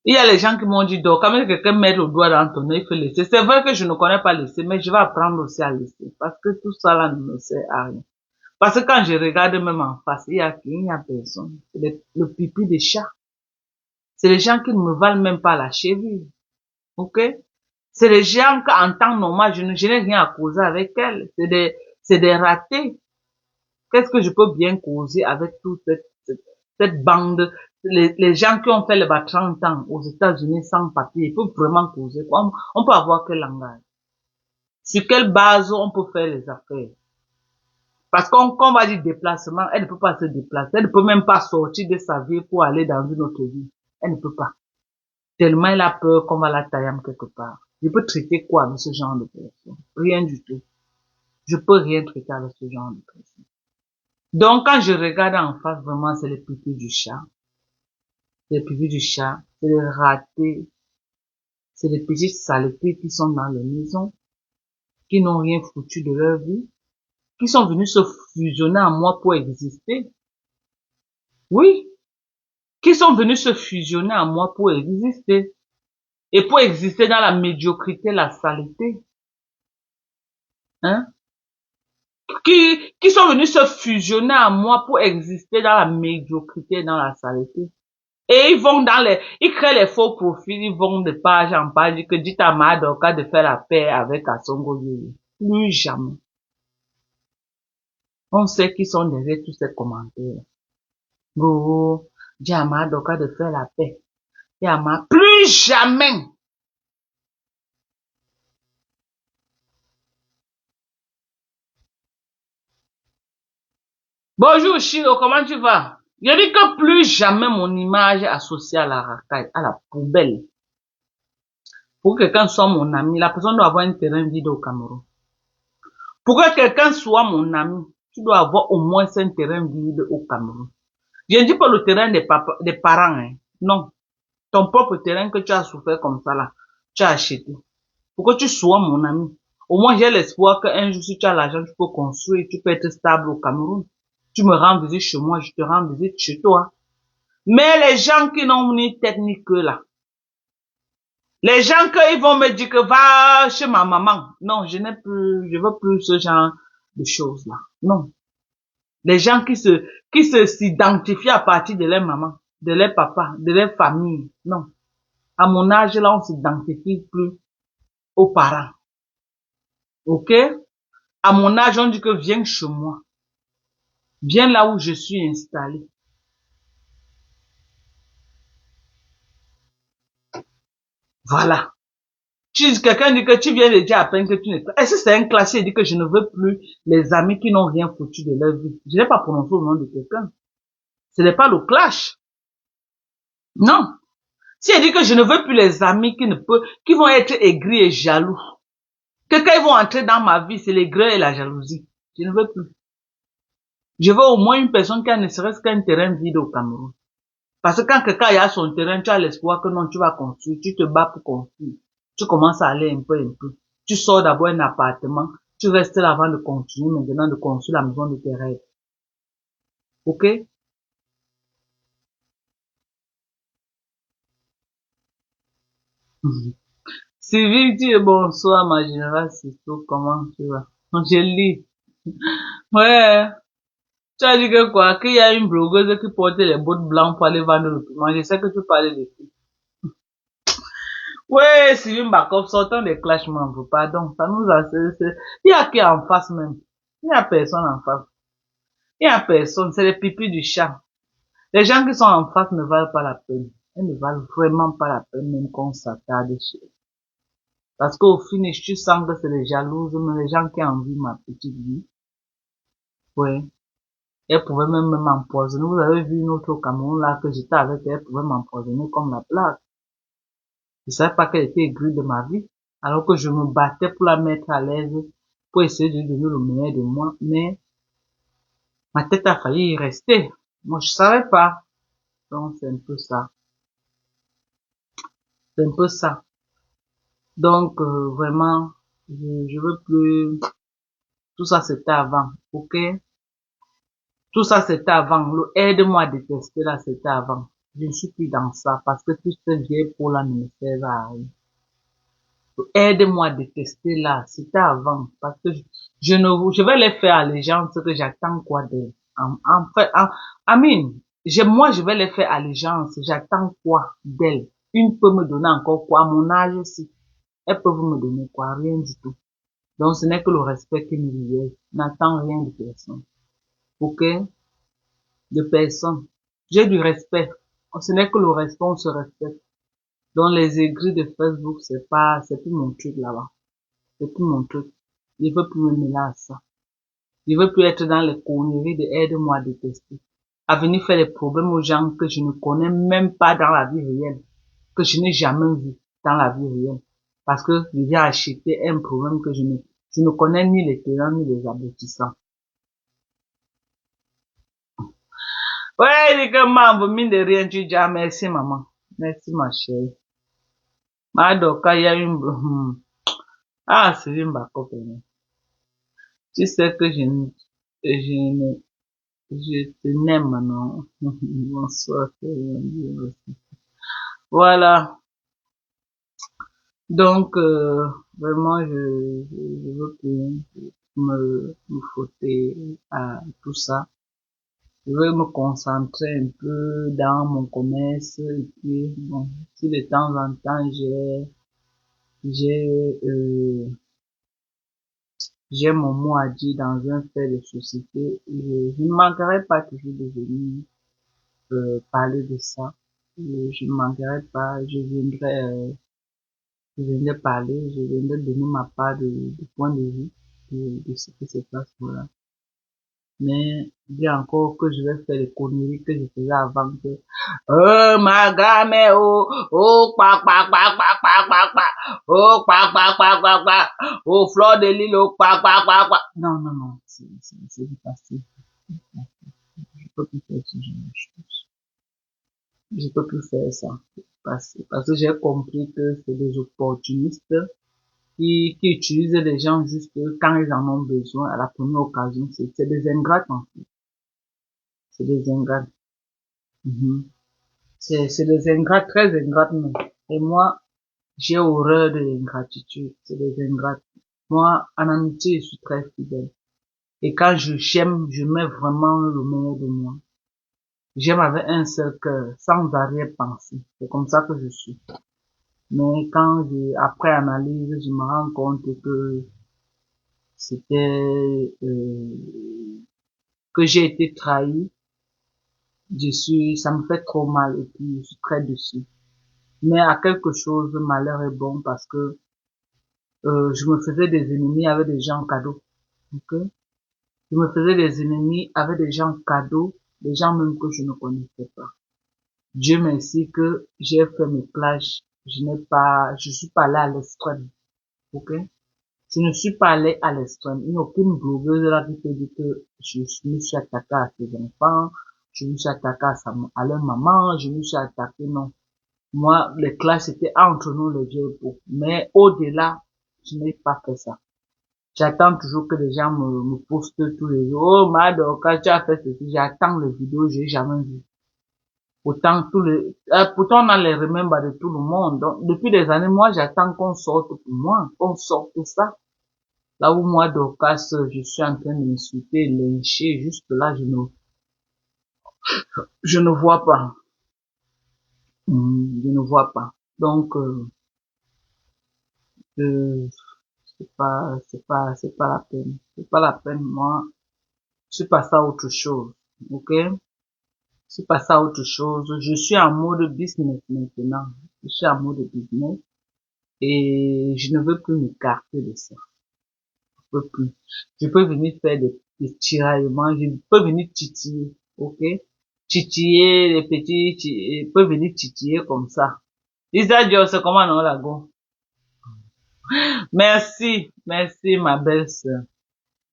Il y a les gens qui m'ont dit, donc, quand même quelqu'un met le doigt dans ton nez, il faut laisser. C'est vrai que je ne connais pas laisser, mais je vais apprendre aussi à laisser. Parce que tout ça là ne me sert à rien. Parce que quand je regarde même en face, il y a personne. C'est le pipi des chats. C'est les gens qui ne me valent même pas la cheville. Ok? C'est les gens qu'en temps normal, je n'ai rien à causer avec elles. C'est des ratés. Qu'est-ce que je peux bien causer avec toute cette bande, les gens qui ont fait les 30 ans aux États-Unis sans papier, ils peuvent vraiment causer. On peut avoir quel langage? Sur quelle base on peut faire les affaires? Parce qu'on va dire déplacement, elle ne peut pas se déplacer. Elle ne peut même pas sortir de sa vie pour aller dans une autre vie. Elle ne peut pas. Tellement elle a peur qu'on va la tailler quelque part. Je peux traiter quoi avec ce genre de personne? Rien du tout. Je peux rien traiter avec ce genre de personne. Donc, quand je regarde en face, vraiment, c'est le pipi du chat. c'est les pipi du chat, c'est les ratés, c'est les petites saletés qui sont dans les maisons, qui n'ont rien foutu de leur vie, qui sont venus se fusionner en moi pour exister. Oui, qui sont venus se fusionner en moi pour exister. Et pour exister dans la médiocrité, la saleté. Hein? Qui sont venus se fusionner en moi pour exister dans la médiocrité, dans la saleté. Et ils créent les faux profils, ils vont de page en page, que dit à Madoka de faire la paix avec Asongo Yoyo. Plus jamais. On sait qui sont derrière tous ces commentaires. Go, dit à Madoka de faire la paix. Et plus jamais. Bonjour Chiro, comment tu vas? Je dis que plus jamais mon image est associée à la racaille, à la poubelle. Pour que quelqu'un soit mon ami, la personne doit avoir un terrain vide au Cameroun. Pour que quelqu'un soit mon ami, tu dois avoir au moins un terrain vide au Cameroun. Je ne dis pas le terrain des parents, hein. Non. Ton propre terrain que tu as souffert comme ça là, tu as acheté. Pour que tu sois mon ami. Au moins j'ai l'espoir qu'un jour si tu as l'argent, tu peux construire, tu peux être stable au Cameroun. Tu me rends visite chez moi, je te rends visite chez toi. Mais les gens qui n'ont ni technique que là, les gens qu'ils vont me dire que va chez ma maman. Non, je veux plus ce genre de choses là. Non. Les gens qui s'identifient à partir de leur maman, de leur papa, de leur famille. Non. À mon âge là, on s'identifie plus aux parents. Ok? À mon âge, on dit que viens chez moi. Viens là où je suis installé. Voilà. Quelqu'un dit que tu viens de dire à peine que tu n'es pas. Est-ce que c'est un classique? Il dit que je ne veux plus les amis qui n'ont rien foutu de leur vie. Je n'ai pas prononcé le nom de quelqu'un. Ce n'est pas le clash. Non. Si elle dit que je ne veux plus les amis qui vont être aigris et jaloux. Que quand ils vont entrer dans ma vie, c'est l'aigreur et la jalousie. Je ne veux plus. Je veux au moins une personne qui a ne serait-ce qu'un terrain vide au Cameroun. Parce que quand quelqu'un a son terrain, tu as l'espoir que non, tu vas construire, tu te bats pour construire. Tu commences à aller un peu. Tu sors d'abord un appartement, tu restes là avant de continuer maintenant de construire la maison de tes rêves. Ok? Sylvie, tu es bonsoir, ma générale, c'est tout, comment tu vas? Je lis. Ouais. Tu as dit que quoi? Qu'il y a une blogueuse qui portait les bottes blancs pour aller vendre le piment. Je sais que tu parlais de ça. Ouais, Sylvie Mbakov, sortant des clashs membres, pardon. Ça nous a, il y a qui en face même. Il n'y a personne en face. Il n'y a personne. C'est les pipis du chat. Les gens qui sont en face ne valent pas la peine. Ils ne valent vraiment pas la peine même qu'on s'attarde chez eux. Parce qu'au finish, tu sens que c'est les jalouses, mais les gens qui envient ma petite vie. Ouais. Elle pouvait même m'empoisonner. Vous avez vu une autre au Cameroun là que j'étais avec elle, elle pouvait m'empoisonner comme la plague. Je savais pas qu'elle était aigrie de ma vie. Alors que je me battais pour la mettre à l'aise, pour essayer de donner le meilleur de moi. Mais ma tête a failli y rester. Moi, je savais pas. Donc, c'est un peu ça. C'est un peu ça. Donc, vraiment, je veux plus. Tout ça, c'était avant. Ok? Tout ça, c'était avant. Le aide-moi à détester, là, c'était avant. Je ne suis plus dans ça parce que tout ce vieille pour là ne me sert à rien. Aide-moi à détester là, c'était avant. Parce que je vais les faire allégeance que j'attends quoi d'elle. En fait, Amine, moi, je vais les faire allégeance. J'attends quoi d'elle? Une peut me donner encore quoi? À mon âge aussi. Elles peuvent me donner quoi? Rien du tout. Donc, ce n'est que le respect qui me libère. N'attends rien de personne. Ok? De personne. J'ai du respect. Ce n'est que le respect, on se respecte. Donc, les aigris de Facebook, c'est plus mon truc là-bas. C'est plus mon truc. Je veux plus me mêler à ça. Je veux plus être dans les conneries de aide-moi à détester. À venir faire des problèmes aux gens que je ne connais même pas dans la vie réelle. Que je n'ai jamais vu dans la vie réelle. Parce que je viens acheter un problème que je ne connais ni les tenants ni les aboutissants. Ouais, il dit que maman, mine de rien, tu dis, ah, merci, maman. Merci, ma chérie. Madoka, il y a une, ah, c'est une copine. Tu sais que je te n'aime maintenant. Bonsoir, voilà. Donc, vraiment, je veux plus me frotter à tout ça. Je veux me concentrer un peu dans mon commerce et puis, bon, si de temps en temps j'ai, j'ai mon mot à dire dans un fait de société, je ne manquerai pas toujours de venir, parler de ça. Je ne manquerai pas, je viendrai parler, je viendrai donner ma part de point de vue de ce qui se passe, voilà. Mais, bien encore que je vais faire les conneries que je faisais avant que, ma gamme, fleur de l'île, Non, non, non, c'est facile. Je peux plus faire ce genre de choses. Je peux plus faire ça. Parce que j'ai compris que c'est des opportunistes qui utilisent les gens juste quand ils en ont besoin à la première occasion. C'est des ingrats, en fait. C'est des ingrats. Mhm. C'est des ingrats, très ingrats, non. Et moi, j'ai horreur de l'ingratitude. C'est des ingrats. Moi, en amitié, je suis très fidèle. Et quand j'aime, je mets vraiment le meilleur de moi. J'aime avec un seul cœur, sans arrière-pensée. C'est comme ça que je suis. Mais après analyse, je me rends compte que c'était, que j'ai été trahi. Ça me fait trop mal et puis je suis très déçu. Mais à quelque chose, le malheur est bon parce que, je me faisais des ennemis avec des gens cadeaux. Ok? Je me faisais des ennemis avec des gens cadeaux, des gens même que je ne connaissais pas. Dieu merci que j'ai fait mes plages. Je suis pas allé à l'extrême. Ok? Je ne suis pas allé à l'extrême. Il n'y a aucune blogueuse là qui peut dire que je me suis attaqué à ses enfants, je me suis attaqué à leur maman, je me suis attaqué, non. Moi, les classes étaient entre nous, les vieux pots. Mais au-delà, je n'ai pas fait ça. J'attends toujours que les gens me postent tous les jours. Oh, Mado, quand tu as fait ceci, j'attends les vidéos, j'ai jamais vu. Pourtant, on a les remembers de tout le monde. Donc, depuis des années, moi, j'attends qu'on sorte pour moi, qu'on sorte ça. Là où moi, Dorcas, je suis en train d'insulter, lyncher, juste là, je ne vois pas. Je ne vois pas. Donc, euh, c'est pas la peine. C'est pas la peine, moi. Je suis passé à autre chose. Ok? Je suis passé à autre chose. Je suis en mode business maintenant. Je suis en mode business. Et je ne veux plus m'écarter de ça. Je peux plus. Je peux venir faire des tiraillements. Je peux venir titiller. Ok? Titiller les petits, je peux venir titiller comme ça. Lisa Dior, c'est comment non, la go? Merci. Merci, ma belle sœur.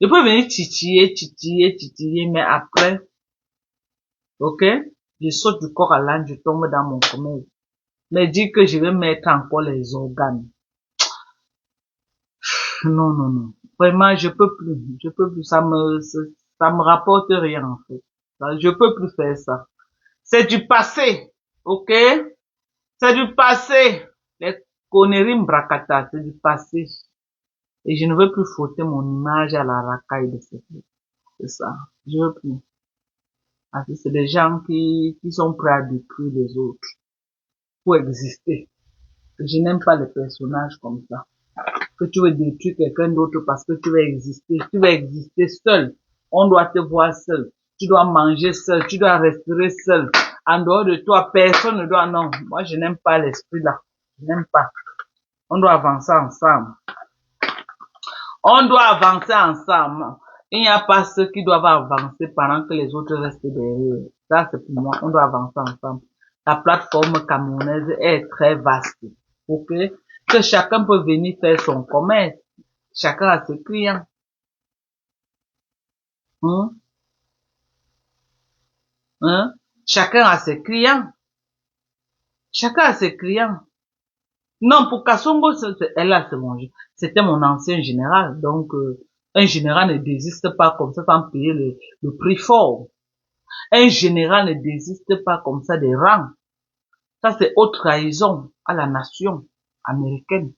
Je peux venir titiller, mais après, ok? Je saute du corps à l'âne, je tombe dans mon commerce. Mais dire que je vais mettre encore les organes. Non, non, non. Vraiment, je peux plus, ça me rapporte rien, en fait. Je peux plus faire ça. C'est du passé, ok? C'est du passé. Les conneries bracata, c'est du passé. Et je ne veux plus frotter mon image à la racaille de cette vie. C'est ça. Je veux plus. Parce que c'est des gens qui sont prêts à détruire les autres pour exister. Je n'aime pas les personnages comme ça. Que tu veux détruire quelqu'un d'autre parce que tu veux exister. Tu veux exister seul. On doit te voir seul. Tu dois manger seul. Tu dois respirer seul. En dehors de toi, personne ne doit, non. Moi, je n'aime pas l'esprit là. Je n'aime pas. On doit avancer ensemble. On doit avancer ensemble. Il n'y a pas ceux qui doivent avancer pendant que les autres restent derrière. Ça, c'est pour moi. On doit avancer ensemble. La plateforme camerounaise est très vaste. Ok? Que chacun peut venir faire son commerce. Chacun a ses clients. Hein? Hein? Chacun a ses clients. Chacun a ses clients. Non, pour Kassongo, elle a se manger. C'était mon ancien général. Donc, un général ne désiste pas comme ça sans payer le prix fort. Un général ne désiste pas comme ça des rangs. Ça, c'est haute trahison à la nation américaine.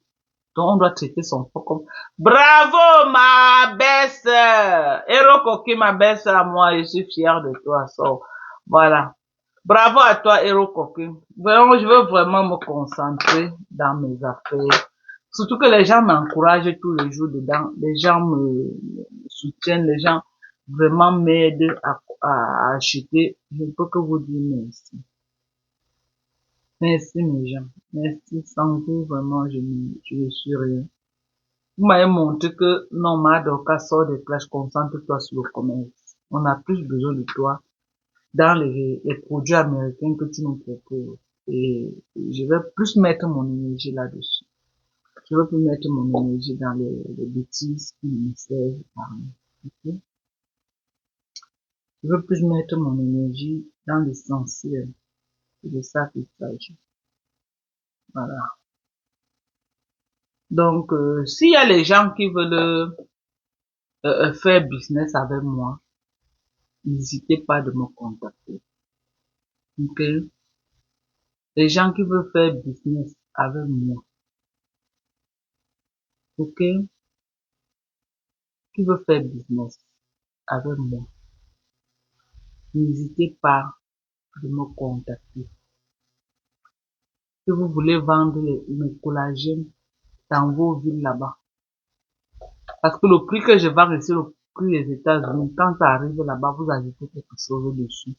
Donc, on doit traiter son peuple comme... Bravo, ma belle-sœur! Erokoki, ma belle-sœur, moi, je suis fière de toi. So, voilà. Bravo à toi, Erokoki. Vraiment, je veux vraiment me concentrer dans mes affaires. Surtout que les gens m'encouragent tous les jours dedans. Les gens me soutiennent. Les gens vraiment m'aident à acheter. Je ne peux que vous dire merci. Merci, mes gens. Merci. Sans vous, vraiment, je ne suis rien. Vous m'avez montré que non, Madoka sort des classes, concentre-toi sur le commerce. On a plus besoin de toi dans les produits américains que tu nous proposes. Et je vais plus mettre mon énergie là-dessus. Je veux plus mettre mon énergie dans les bêtises qui me servent à rien. Okay? Je veux plus mettre mon énergie dans l'essentiel. C'est de ça qu'il s'agit. Voilà. Donc, s'il y a les gens qui veulent faire business avec moi, n'hésitez pas de me contacter. Ok? Les gens qui veulent faire business avec moi, ok? Qui veut faire business avec moi, n'hésitez pas de me contacter. Si vous voulez vendre mes collagènes dans vos villes là-bas, parce que le prix que je vends ici, le prix des États-Unis, quand ça arrive là-bas, vous ajoutez quelque chose dessus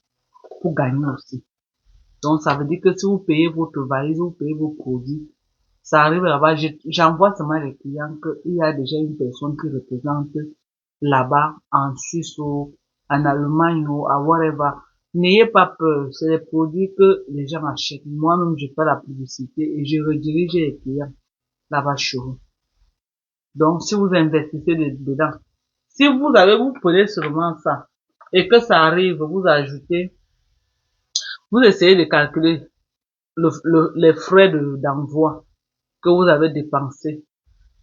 pour gagner aussi. Donc, ça veut dire que si vous payez votre valise, vous payez vos produits, ça arrive là-bas, j'envoie seulement les clients qu'il y a déjà une personne qui représente là-bas, en Suisse ou en Allemagne ou à whatever. N'ayez pas peur, c'est les produits que les gens achètent. Moi-même, je fais la publicité et je redirige les clients là-bas chez vous. Donc, si vous investissez dedans, si vous prenez seulement ça et que ça arrive, vous ajoutez, vous essayez de calculer les frais d'envoi que vous avez dépensé.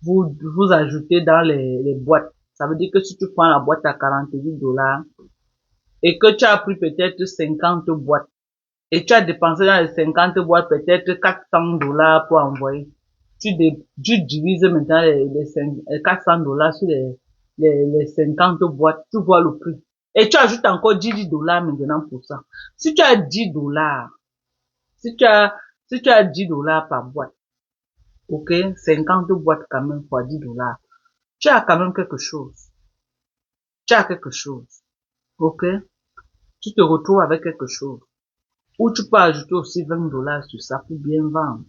Vous ajoutez dans les boîtes. Ça veut dire que si tu prends la boîte à $48 et que tu as pris peut-être 50 boîtes et tu as dépensé dans les 50 boîtes peut-être $400 pour envoyer, tu divises maintenant les $400 sur les 50 boîtes, tu vois le prix. Et tu ajoutes encore $10 maintenant pour ça. Si tu as $10, si tu as $10 par boîte, ok, 50 boîtes quand même fois $10, tu as quand même quelque chose. Tu as quelque chose, ok? Tu te retrouves avec quelque chose. Ou tu peux ajouter aussi $20 sur ça pour bien vendre,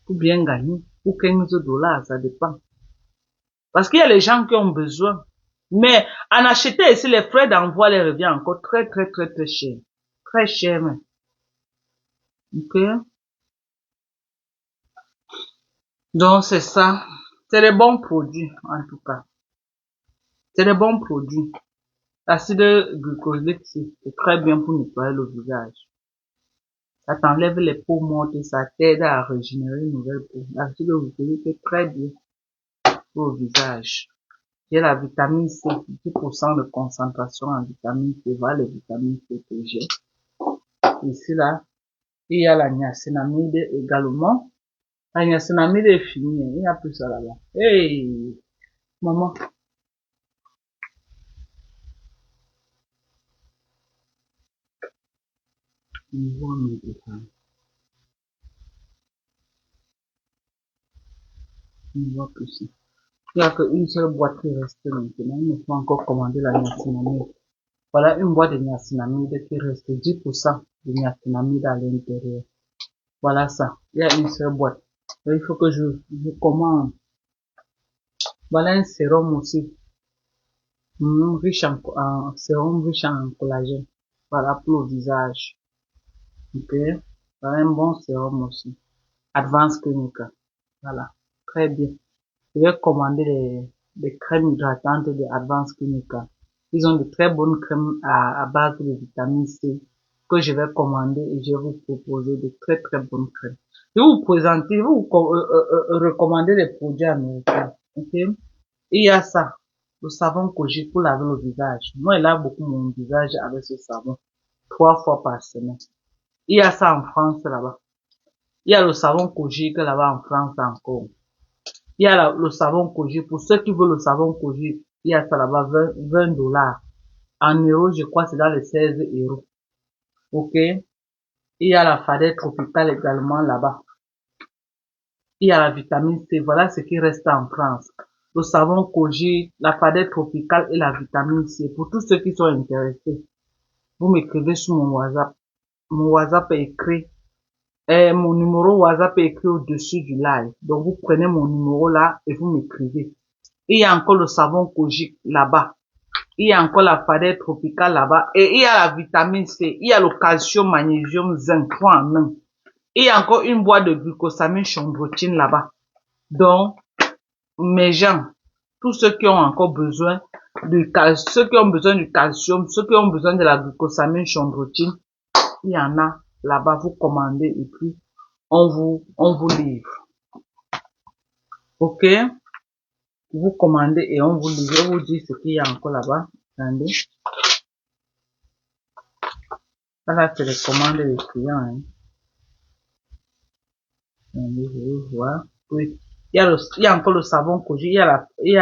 pour bien gagner, ou $15, ça dépend. Parce qu'il y a les gens qui ont besoin. Mais en acheter ici, les frais d'envoi les revient encore très cher. Très cher même. Ok? Donc c'est ça. C'est des bons produits, en tout cas. C'est des bons produits. L'acide glucosique, c'est très bien pour nettoyer le visage. Ça t'enlève les peaux mortes et ça t'aide à régénérer une nouvelle peau. L'acide glucosique est très bien pour le visage. J'ai la vitamine C, 10% de concentration en vitamine C. Voilà les vitamines C que j'ai. Ici, là, il y a la niacinamide également. La niacinamide est finie, il n'y a plus ça là-bas. Hey, maman. On voit mes détails. On voit plus ça. Il n'y a qu'une seule boîte qui reste maintenant. Il me faut encore commander la niacinamide. Voilà une boîte de niacinamide qui reste 10% de niacinamide à l'intérieur. Voilà ça. Il y a une seule boîte. Il faut que je commande. Voilà un sérum aussi. Riche sérum riche en collagène. Voilà pour le visage. Ok. Voilà un bon sérum aussi. Advanced Clinical. Voilà. Très bien. Je vais commander les crèmes hydratantes de Advanced Clinical. Ils ont de très bonnes crèmes à base de vitamine C que je vais commander et je vais vous proposer de très très bonnes crèmes. Je vais vous présenter, vous recommander des produits américains. Ok? Il y a ça, le savon Kojic pour laver le visage. Moi, je lave beaucoup mon visage avec ce savon 3 fois par semaine. Il y a ça en France là-bas. Il y a le savon Kojic là-bas en France encore. Il y a le savon Kojic. Pour ceux qui veulent le savon Kojic, il y a ça là-bas 20 $. En euros, je crois c'est dans les 16 euros. Ok? Il y a la fadette tropicale également là-bas. Il y a la vitamine C. Voilà ce qui reste en France. Le savon Kojic, la fadette tropicale et la vitamine C. Pour tous ceux qui sont intéressés, vous m'écrivez sur mon WhatsApp. Mon WhatsApp est écrit. Mon numéro WhatsApp est écrit au-dessus du live. Donc vous prenez mon numéro là et vous m'écrivez. Il y a encore le savon Kojic là-bas. Il y a encore la fadette tropicale là-bas. Et il y a la vitamine C. Il y a le calcium, magnésium, zinc, 3 en 1. Il y a encore une boîte de glucosamine chondroïtine là-bas. Donc, mes gens, tous ceux qui ont encore besoin du calcium, ceux qui ont besoin du calcium, ceux qui ont besoin de la glucosamine chondroïtine, il y en a là-bas, vous commandez et puis on vous livre. Ok? Vous commandez et on vous livre. Je vous dis ce qu'il y a encore là-bas. Attendez. Là, c'est les commandes des clients. Hein. Attendez, je vais voir. Oui. Il y a encore le savon Kojic. Oui,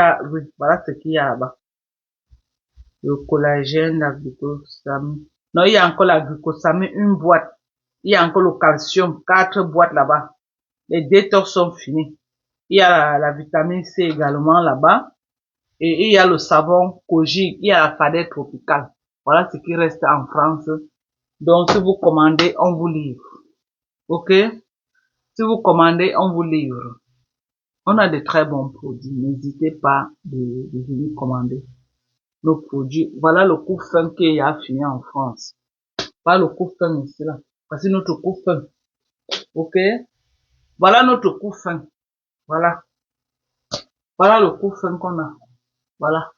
voilà ce qu'il y a là-bas. Le collagène, la glucosamine. Non, il y a encore la glucosamine, une boîte. Il y a encore le calcium, 4 boîtes là-bas. Les détox sont finis. Il y a la vitamine C également là-bas. Et il y a le savon Kojic. Il y a la fadette tropicale. Voilà ce qui reste en France. Donc, si vous commandez, on vous livre. Ok? Si vous commandez, on vous livre. On a de très bons produits. N'hésitez pas de venir commander nos produits. Voilà le coup fin qu'il y a fini en France. Pas le coup fin ici là. Voici notre coup fin. Ok? Voilà notre coup fin. Voilà. Voilà le coup fin qu'on a. Voilà.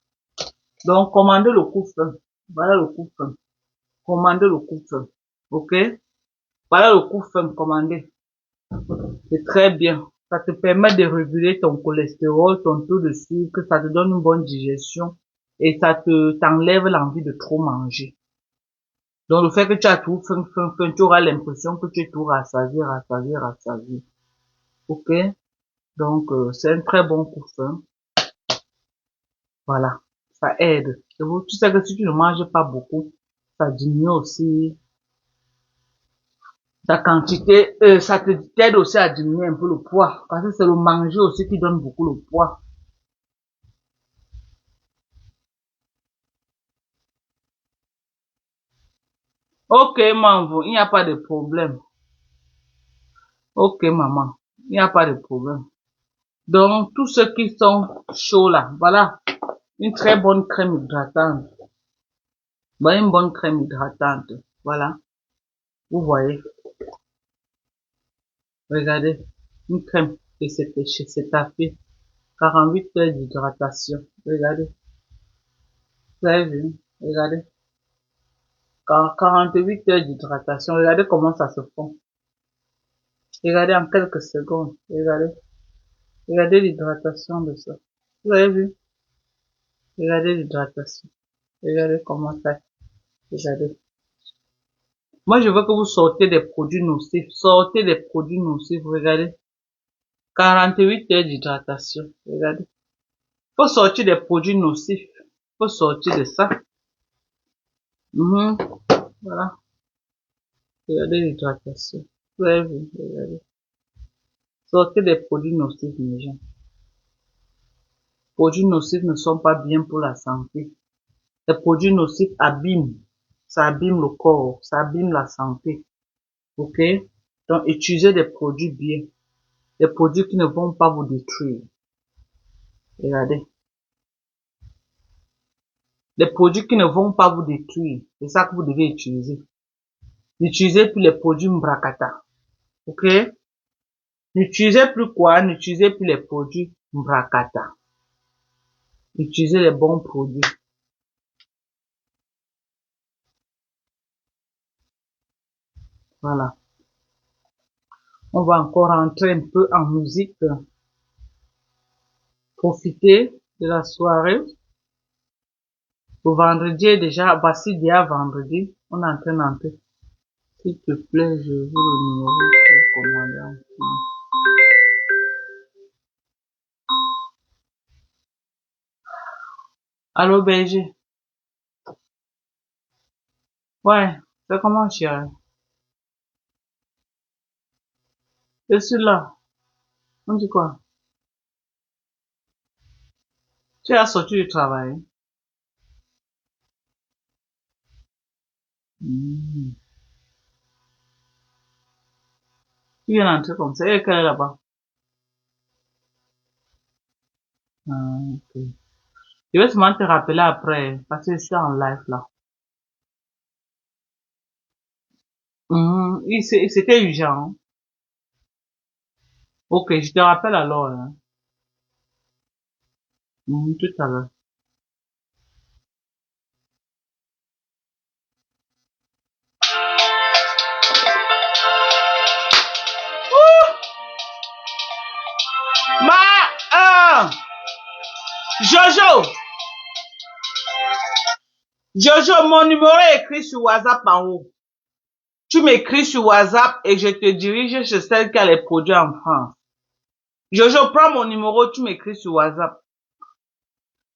Donc, commandez le coup fin. Voilà le coup fin. Commandez le coup fin. Ok? Voilà le coup fin. Commandez. C'est très bien. Ça te permet de réguler ton cholestérol, ton taux de sucre, ça te donne une bonne digestion et ça t'enlève l'envie de trop manger. Donc, le fait que tu as tout fin, tu auras l'impression que tu es tout rassasié. Ok? Donc, c'est un très bon coup fin. Voilà. Ça aide. Tu sais que si tu ne manges pas beaucoup, ça diminue aussi ta quantité, ça t'aide aussi à diminuer un peu le poids. Parce que c'est le manger aussi qui donne beaucoup le poids. Ok, maman, il n'y a pas de problème. Ok, maman, il n'y a pas de problème. Donc, tous ceux qui sont chauds là, voilà, une très bonne crème hydratante. Voilà, une bonne crème hydratante. Voilà, vous voyez, regardez, une crème et c'est chez Cetaphil. 48 heures d'hydratation. Regardez, vous avez vu, regardez. 48 heures d'hydratation. Regardez comment ça se fond. Regardez en quelques secondes. Regardez. Regardez l'hydratation de ça. Vous avez vu? Regardez l'hydratation. Regardez comment ça. Regardez. Moi, je veux que vous sortez des produits nocifs. Sortez des produits nocifs. Regardez. 48 heures d'hydratation. Regardez. Faut sortir des produits nocifs. Faut sortir de ça. Voilà. Regardez l'hydratation. Vous avez vu? Regardez. Sortez des produits nocifs, mes gens. Les produits nocifs ne sont pas bien pour la santé. Les produits nocifs abîment. Ça abîme le corps. Ça abîme la santé. Ok? Donc, utilisez des produits bien. Des produits qui ne vont pas vous détruire. Regardez. Les produits qui ne vont pas vous détruire. C'est ça que vous devez utiliser. N'utilisez plus les produits Mbrakata. Ok? N'utilisez plus quoi? N'utilisez plus les produits Mbrakata. Utilisez les bons produits. Voilà. On va encore rentrer un peu en musique. Profiter de la soirée. Le vendredi est déjà, voici déjà vendredi. On est en train d'entrer. S'il te plaît, je veux le numéro pour commander un film. Allô, BG? Ouais, c'est comment, chérie? Je suis là. On dit quoi? Tu as sorti du travail? Hmm. Tu viens d'entrer comme ça. Et qu'elle est là-bas? Ah, ok. Je vais seulement te rappeler après, parce que je suis en live là. C'était urgent. Ok, je te rappelle alors. Hein. Tout à l'heure. Jojo, Jojo, mon numéro est écrit sur WhatsApp en haut. Tu m'écris sur WhatsApp et je te dirige chez celle qui a les produits en France. Jojo, prends mon numéro, tu m'écris sur WhatsApp.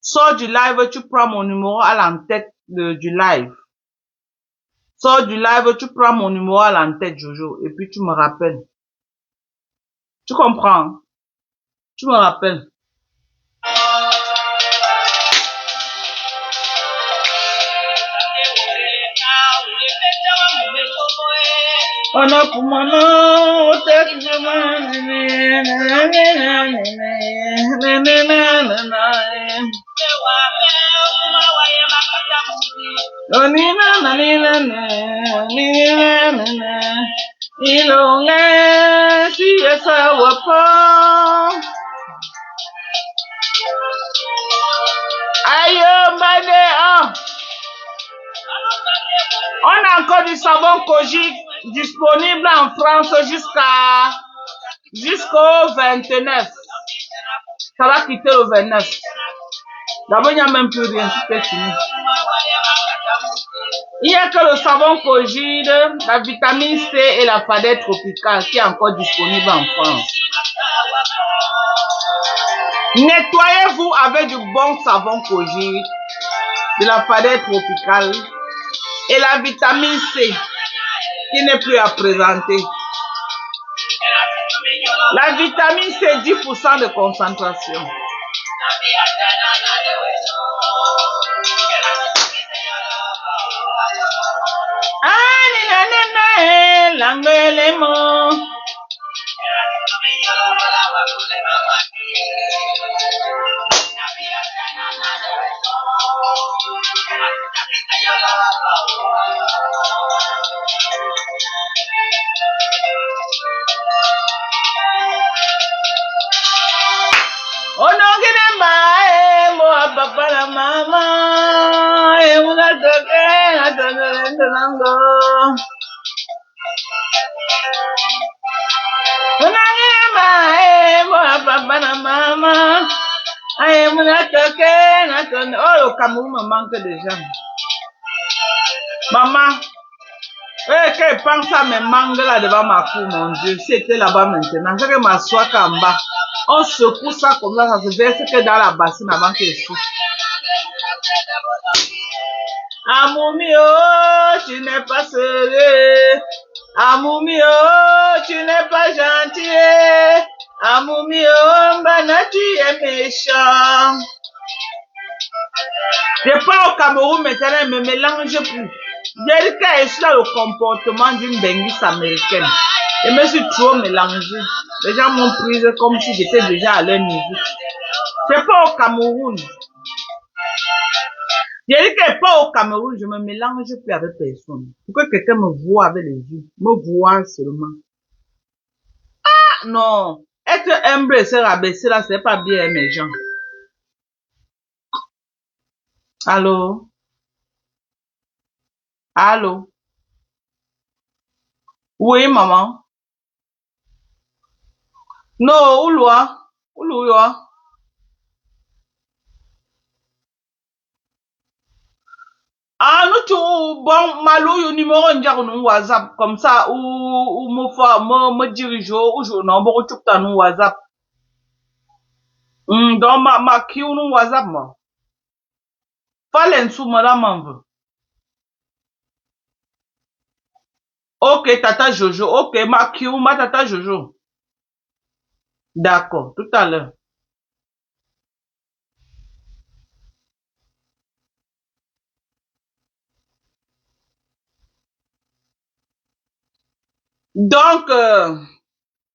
Sors du live, tu prends mon numéro à l'entête du live. Sors du live, tu prends mon numéro à l'entête, Jojo, et puis tu me rappelles. Tu comprends? Tu me rappelles. On a encore du savon Kojic disponible en France jusqu'au 29. Ça va quitter le 29. D'abord, il n'y a même plus rien, tout est fini. Il n'y a que le savon Kojic, la vitamine C et la fadette tropicale qui est encore disponible en France. Nettoyez-vous avec du bon savon Kojic, de la fadette tropicale et la vitamine C qui n'est plus à présenter. La vitamine C, 10% de concentration. Oh, le Cameroun me manque déjà. Maman, qu'elle pense à mes mangues là devant ma cour, mon Dieu. Si était là-bas maintenant, je vais m'asseoir en bas. On secoue ça comme ça se verse que dans la bassine avant qu'elle souffle. Amoumi, oh, tu n'es pas sérieux. Amoumi, oh, tu n'es pas gentil. Amoumi, oh, Mbana, tu es méchant. Je pars au Cameroun maintenant, elle me mélange plus. Jerika est là le comportement d'une benguisse américaine. Je me suis trop mélangée. Les gens m'ont prise comme si j'étais déjà à leur niveau. Je pars au Cameroun. Jerika est pas au Cameroun, je me mélange plus avec personne. Pour que quelqu'un me voit avec les yeux, me voit seulement. Ah non, être humble et se rabaisser là, c'est pas bien mes gens. Allô? Allô? Oui, maman. Non, ouloa. Ouloa. Ah, nous, tu, bon, malou, yo numéro, n'diago, nous, WhatsApp, comme ça, ou, me dirige, ou, je, non, bon, tu, t'as, nous, WhatsApp. Donc, qui, ou, nous, WhatsApp, moi. Fallait, sous, madame, m'en veut. Ok, tata Jojo. Ok, ma qui, ou, ma tata Jojo. D'accord, tout à l'heure. Donc,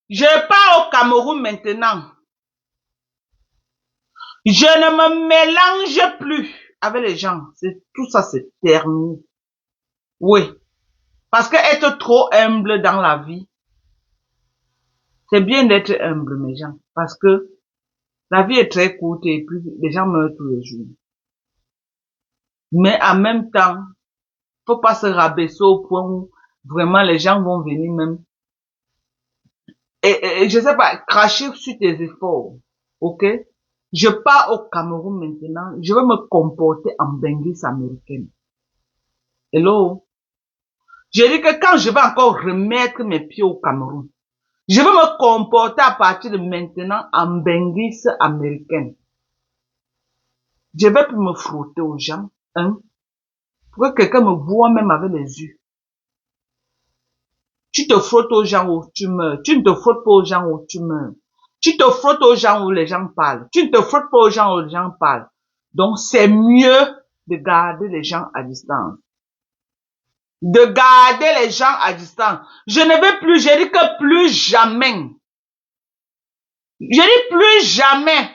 je pars au Cameroun maintenant. Je ne me mélange plus avec les gens. Tout ça, c'est terminé. Oui. Parce que être trop humble dans la vie, c'est bien d'être humble, mes gens. Parce que la vie est très courte et puis les gens meurent tous les jours. Mais en même temps, faut pas se rabaisser au point où vraiment les gens vont venir même. Et je sais pas, cracher sur tes efforts. Ok? Je pars au Cameroun maintenant. Je vais me comporter en benguis américaine. Hello? J'ai dit que quand je vais encore remettre mes pieds au Cameroun, je vais me comporter à partir de maintenant en benguis américaine. Je vais plus me frotter aux gens, hein, pour que quelqu'un me voit même avec les yeux. Tu te frottes aux gens où tu meurs. Tu ne te frottes pas aux gens où tu meurs. Tu te frottes aux gens où les gens parlent. Tu ne te frottes pas aux gens où les gens parlent. Donc, c'est mieux de garder les gens à distance. De garder les gens à distance. Je ne vais plus, j'ai dit que plus jamais. Je dis plus jamais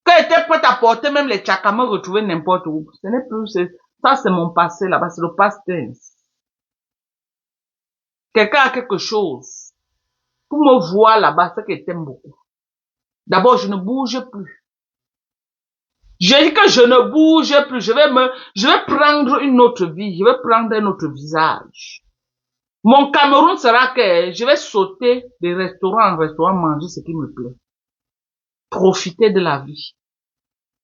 que j'étais prête à porter même les tchaks à me retrouver n'importe où. Ce n'est plus, ça c'est mon passé là-bas, c'est le past tense. Quelqu'un a quelque chose pour me voir là-bas, c'est qu'il t'aime beaucoup. D'abord, je ne bouge plus. Je dis que je ne bouge plus. Je vais prendre une autre vie. Je vais prendre un autre visage. Mon Cameroun sera que je vais sauter de restaurant en restaurant, manger ce qui me plaît. Profiter de la vie.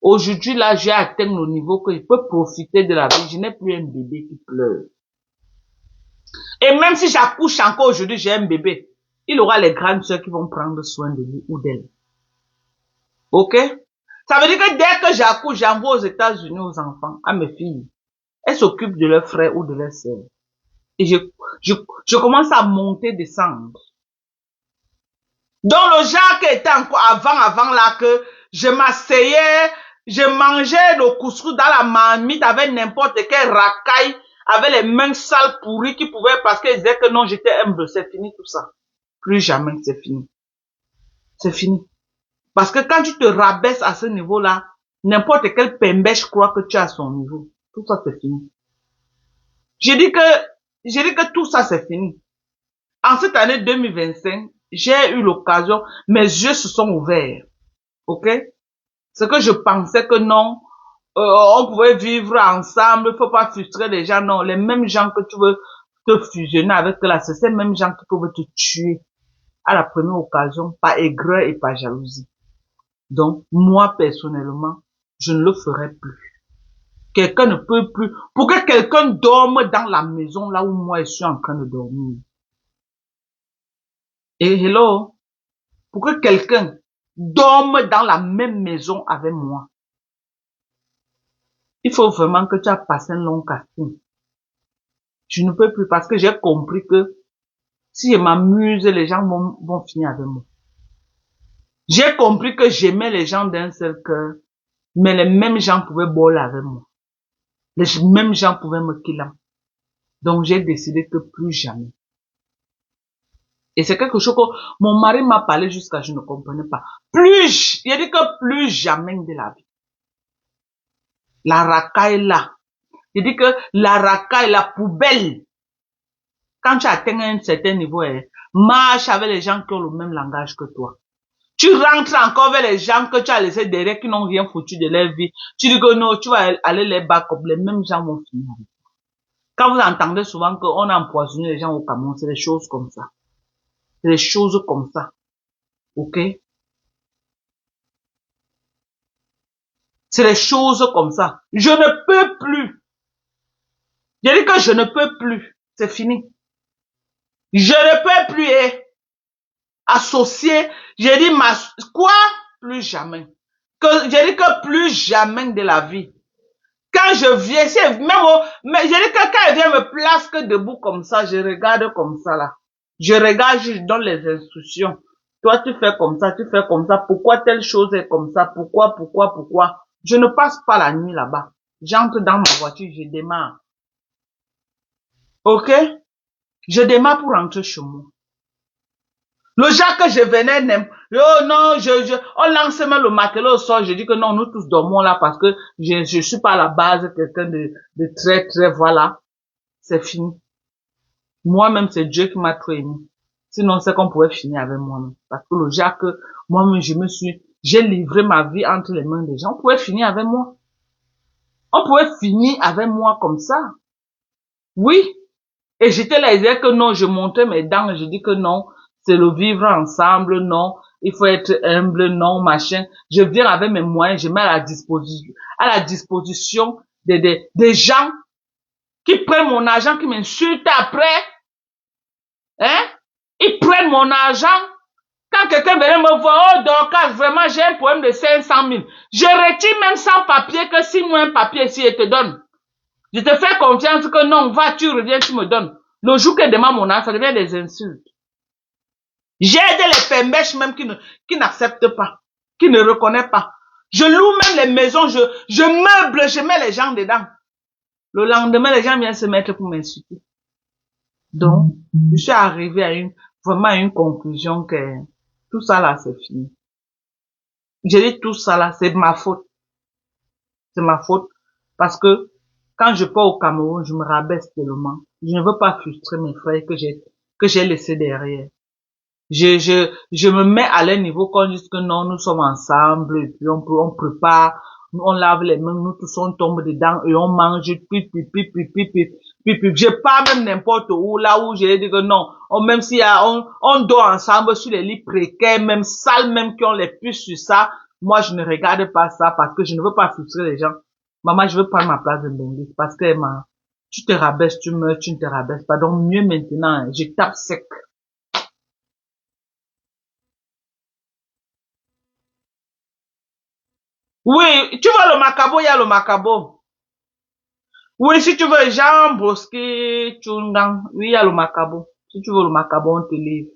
Aujourd'hui, là, j'ai atteint le niveau que je peux profiter de la vie. Je n'ai plus un bébé qui pleure. Et même si j'accouche encore aujourd'hui, j'ai un bébé. Il aura les grandes sœurs qui vont prendre soin de lui ou d'elle. Ok? Ça veut dire que dès que j'accouche, j'envoie aux États-Unis aux enfants, à mes filles. Elles s'occupent de leurs frères ou de leurs sœurs. Et je commence à monter, descendre. Donc le genre qui était encore avant là, que je m'asseyais, je mangeais le couscous dans la marmite avec n'importe quel racaille, avec les mains sales pourries qui pouvaient, parce qu'ils disaient que non, j'étais humble, c'est fini tout ça. Plus jamais, c'est fini. C'est fini. Parce que quand tu te rabaisses à ce niveau-là, n'importe quel pembèche croit que tu as son niveau. Tout ça, c'est fini. J'ai dit que tout ça, c'est fini. En cette année 2025, j'ai eu l'occasion, mes yeux se sont ouverts. Ok? Ce que je pensais que non, on pouvait vivre ensemble, il faut pas frustrer les gens. Non, les mêmes gens que tu veux te fusionner avec là, c'est ces mêmes gens qui peuvent te tuer à la première occasion, par aigreur et par jalousie. Donc, moi, personnellement, je ne le ferai plus. Quelqu'un ne peut plus, pour que quelqu'un dorme dans la maison là où moi je suis en train de dormir. Et hello, pour que quelqu'un dorme dans la même maison avec moi, il faut vraiment que tu aies passé un long casting. Je ne peux plus parce que j'ai compris que si je m'amuse, les gens vont finir avec moi. J'ai compris que j'aimais les gens d'un seul cœur, mais les mêmes gens pouvaient boller avec moi. Les mêmes gens pouvaient me killer. Donc j'ai décidé que plus jamais. Et c'est quelque chose que mon mari m'a parlé jusqu'à je ne comprenais pas. Il a dit que plus jamais de la vie. La racaille là. Il dit que la racaille, la poubelle, quand tu atteins un certain niveau, marche avec les gens qui ont le même langage que toi. Tu rentres encore avec les gens que tu as laissés derrière qui n'ont rien foutu de leur vie. Tu dis que non, tu vas aller les battre comme les mêmes gens vont finir. Quand vous entendez souvent qu'on a empoisonné les gens au Cameroun, c'est des choses comme ça. C'est des choses comme ça. Ok? C'est des choses comme ça. Je ne peux plus. Je dis que je ne peux plus. C'est fini. Je ne peux plus associer. J'ai dit quoi? Plus jamais. J'ai dit que plus jamais de la vie. Quand je viens, mais j'ai dit que quand elle vient me place que debout comme ça, je regarde comme ça là. Je regarde, je donne les instructions. Toi, tu fais comme ça, tu fais comme ça. Pourquoi telle chose est comme ça? Pourquoi? Je ne passe pas la nuit là-bas. J'entre dans ma voiture, je démarre. Ok? Je démarre pour rentrer chez moi. Le jour que je venais, oh non, on lance même le matelas au sol, je dis que non, nous tous dormons là parce que je suis pas à la base quelqu'un de très, très, voilà. C'est fini. Moi-même, c'est Dieu qui m'a trop aimé. Sinon, c'est qu'on pouvait finir avec moi-même. Parce que le jour que moi-même, j'ai livré ma vie entre les mains des gens, on pouvait finir avec moi. On pouvait finir avec moi comme ça. Oui. Et j'étais là, je disais que non, je montrais mes dents, je dis que non, c'est le vivre ensemble, non, il faut être humble, non, machin. Je viens avec mes moyens, je mets à la disposition des gens qui prennent mon argent, qui m'insultent après, hein. Ils prennent mon argent. Quand quelqu'un venait me voir, oh, Dorcas, vraiment, j'ai un problème de 500 000. Je retire même sans papier que si moi un papier, si je te donne. Je te fais confiance que non, va, tu reviens, tu me donnes. Le jour qu'elle demande mon argent, ça devient des insultes. J'ai aidé les pembèches même qui n'acceptent pas, qui ne reconnaissent pas. Je loue même les maisons, je meuble, je mets les gens dedans. Le lendemain, les gens viennent se mettre pour m'insulter. Donc, je suis arrivé à vraiment à une conclusion que tout ça là, c'est fini. J'ai dit tout ça là, c'est ma faute. C'est ma faute. Parce que quand je pars au Cameroun, je me rabaisse tellement. Je ne veux pas frustrer mes frères que j'ai laissés derrière. Je me mets à leur niveau quand je dis que non, nous sommes ensemble, et puis on prépare, on lave les mains, nous tous on tombe dedans et on mange, puis. Je pars même n'importe où, là où j'ai dit que non, même s'il y a, on dort ensemble sur les lits précaires, même sales, même qui ont les puces sur ça, moi je ne regarde pas ça parce que je ne veux pas frustrer les gens. Maman, je veux prendre ma place de Benguis parce que tu te rabaisses, tu meurs, tu ne te rabaisses pas. Donc mieux maintenant, je tape sec. Oui, tu vois le Macabo, il y a le Macabo. Oui, si tu veux Jean Bosquet, Tchungang, oui, il y a le Macabo. Si tu veux le Macabo, on te livre.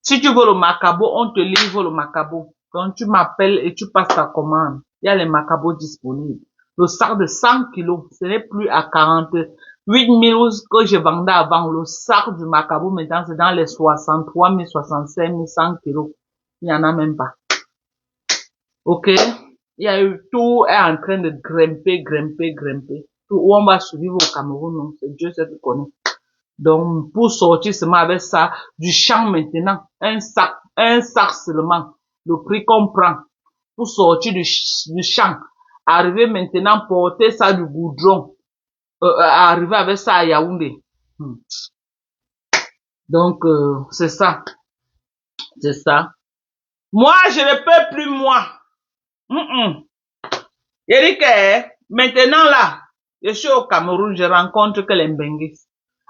Si tu veux le Macabo, on te livre le Macabo. Donc tu m'appelles et tu passes ta commande. Il y a les Macabos disponibles. Le sac de 100 kilos, ce n'est plus à 48 000 que je vendais avant. Le sac du Macabo, maintenant, c'est dans les 63 000, 65 000, 100 kilos. Il n'y en a même pas. Ok? Il y a eu, tout est en train de grimper. Tout où on va survivre au Cameroun, non, c'est Dieu seul qui connaît. Donc, pour sortir seulement avec ça, du champ maintenant, un sac seulement, le prix qu'on prend, pour sortir du champ, arriver maintenant, porter ça du goudron, arriver avec ça à Yaoundé. Donc, c'est ça. C'est ça. Moi, je ne peux plus, moi. Il dit que, maintenant là, je suis au Cameroun, je rencontre que les Mbenguis.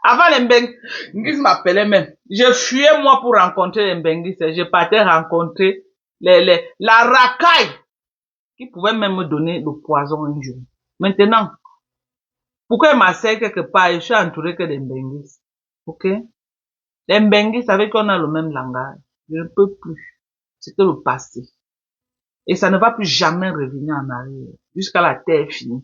Avant les Mbenguis m'appelaient même. Je fuyais moi pour rencontrer les Mbenguis. Je partais rencontrer la racaille qui pouvait même me donner le poison un jour. Maintenant, pourquoi il m'asseye quelque part, je suis entouré que des Mbenguis. Ok? Les Mbenguis avec qu'on a le même langage. Je ne peux plus. C'était le passé. Et ça ne va plus jamais revenir en arrière. Jusqu'à la terre finie.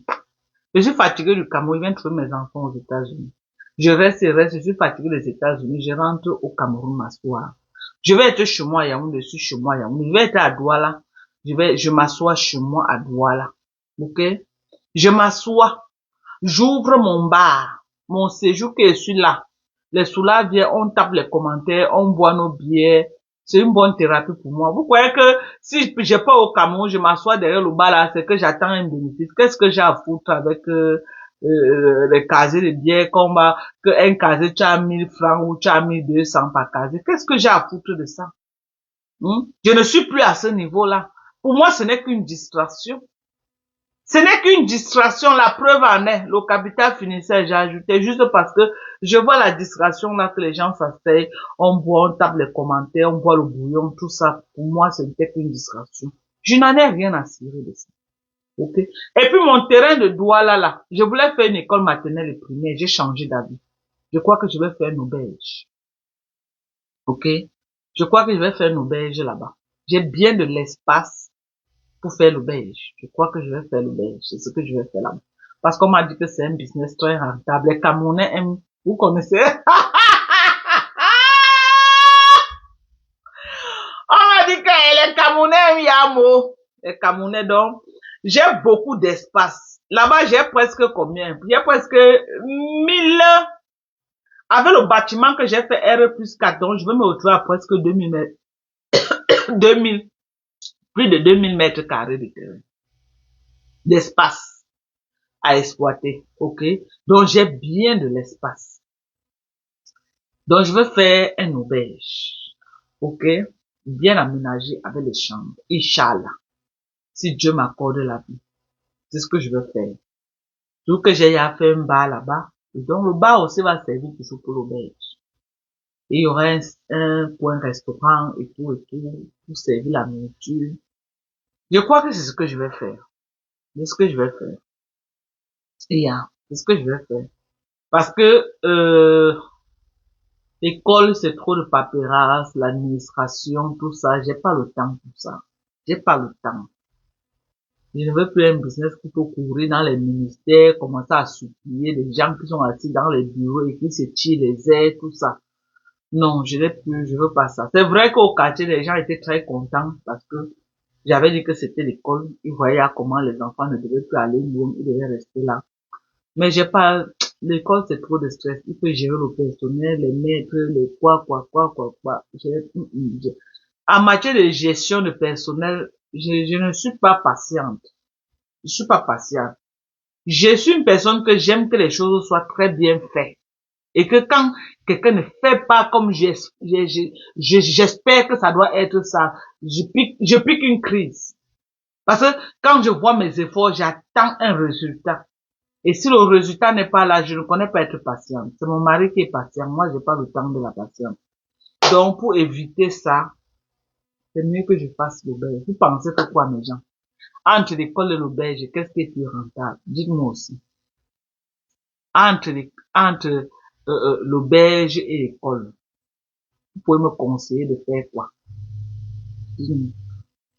Je suis fatigué du Cameroun, je viens trouver mes enfants aux États-Unis. Je reste, je suis fatigué des États-Unis, je rentre au Cameroun m'asseoir. Je vais être chez moi à Yaoundé, je suis chez moi à Yaoundé. Je vais être à Douala, je m'assois chez moi à Douala. Ok? Je m'assois, j'ouvre mon bar, mon séjour que je suis là. Les soulats viennent, on tape les commentaires, on boit nos bières. C'est une bonne thérapie pour moi. Vous croyez que si je pars au Cameroun, je m'assois derrière le bar là, c'est que j'attends un bénéfice. Qu'est-ce que j'ai à foutre avec les casiers de bière que un casier tu as 1000 francs ou tu as 1200 par casier. Qu'est-ce que j'ai à foutre de ça? Je ne suis plus à ce niveau-là. Pour moi, ce n'est qu'une distraction. Ce n'est qu'une distraction, la preuve en est. Le capital finissait, j'ai ajouté juste parce que je vois la distraction là que les gens s'asseyent, on boit, on tape les commentaires, on boit le bouillon, tout ça. Pour moi, ce n'était qu'une distraction. Je n'en ai rien à cirer de ça. Ok? Et puis mon terrain de Douala là, je voulais faire une école maternelle et primaire, j'ai changé d'avis. Je crois que je vais faire une auberge. Ok? Je crois que je vais faire une auberge là-bas. J'ai bien de l'espace pour faire l'auberge. Je crois que je vais faire l'auberge. C'est ce que je vais faire là-bas. Parce qu'on m'a dit que c'est un business très rentable. Les Camerounais aiment, vous connaissez? On m'a dit que les Camerounais aiment Yamo. Les Camerounais, donc, j'ai beaucoup d'espace. Là-bas, j'ai presque combien? J'ai presque 1000. Avec le bâtiment que j'ai fait R plus 4, donc je vais me retrouver à presque 2000 mètres. 2000. Plus de 2000 mètres carrés de terrain. D'espace à exploiter. Ok? Donc, j'ai bien de l'espace. Donc, je vais faire un auberge. Ok? Bien aménagé avec les chambres. Inch'Allah. Si Dieu m'accorde la vie. C'est ce que je vais faire. Tout que j'ai à faire un bar là-bas. Et donc, le bar aussi va servir toujours pour l'auberge. Et il y aura un point restaurant et tout, pour servir la nourriture. Je crois que c'est ce que je vais faire. C'est ce que je vais faire. Et c'est ce que je vais faire. Parce que, l'école, c'est trop de paperasse, l'administration, tout ça. J'ai pas le temps pour ça. J'ai pas le temps. Je ne veux plus un business qui peut courir dans les ministères, commencer à supplier les gens qui sont assis dans les bureaux et qui se tirent les ailes, tout ça. Non, je n'ai plus, je veux pas ça. C'est vrai qu'au quartier, les gens étaient très contents parce que j'avais dit que c'était l'école. Ils voyaient comment les enfants ne devaient plus aller loin, ils devaient rester là. Mais j'ai pas, l'école c'est trop de stress. Il faut gérer le personnel, les maîtres, les quoi. En matière de gestion de personnel, je ne suis pas patiente. Je suis pas patiente. Je suis une personne que j'aime que les choses soient très bien faites. Et que quand quelqu'un ne fait pas comme j'espère que ça doit être ça, je pique une crise. Parce que quand je vois mes efforts, j'attends un résultat. Et si le résultat n'est pas là, je ne connais pas être patiente. C'est mon mari qui est patient. Moi, j'ai pas le temps de la patience. Donc, pour éviter ça, c'est mieux que je fasse l'auberge. Vous pensez que quoi, mes gens? Entre l'école et l'auberge, qu'est-ce qui est plus rentable? Dites-moi aussi. Entre l'auberge et l'école, vous pouvez me conseiller de faire quoi? Dites-moi.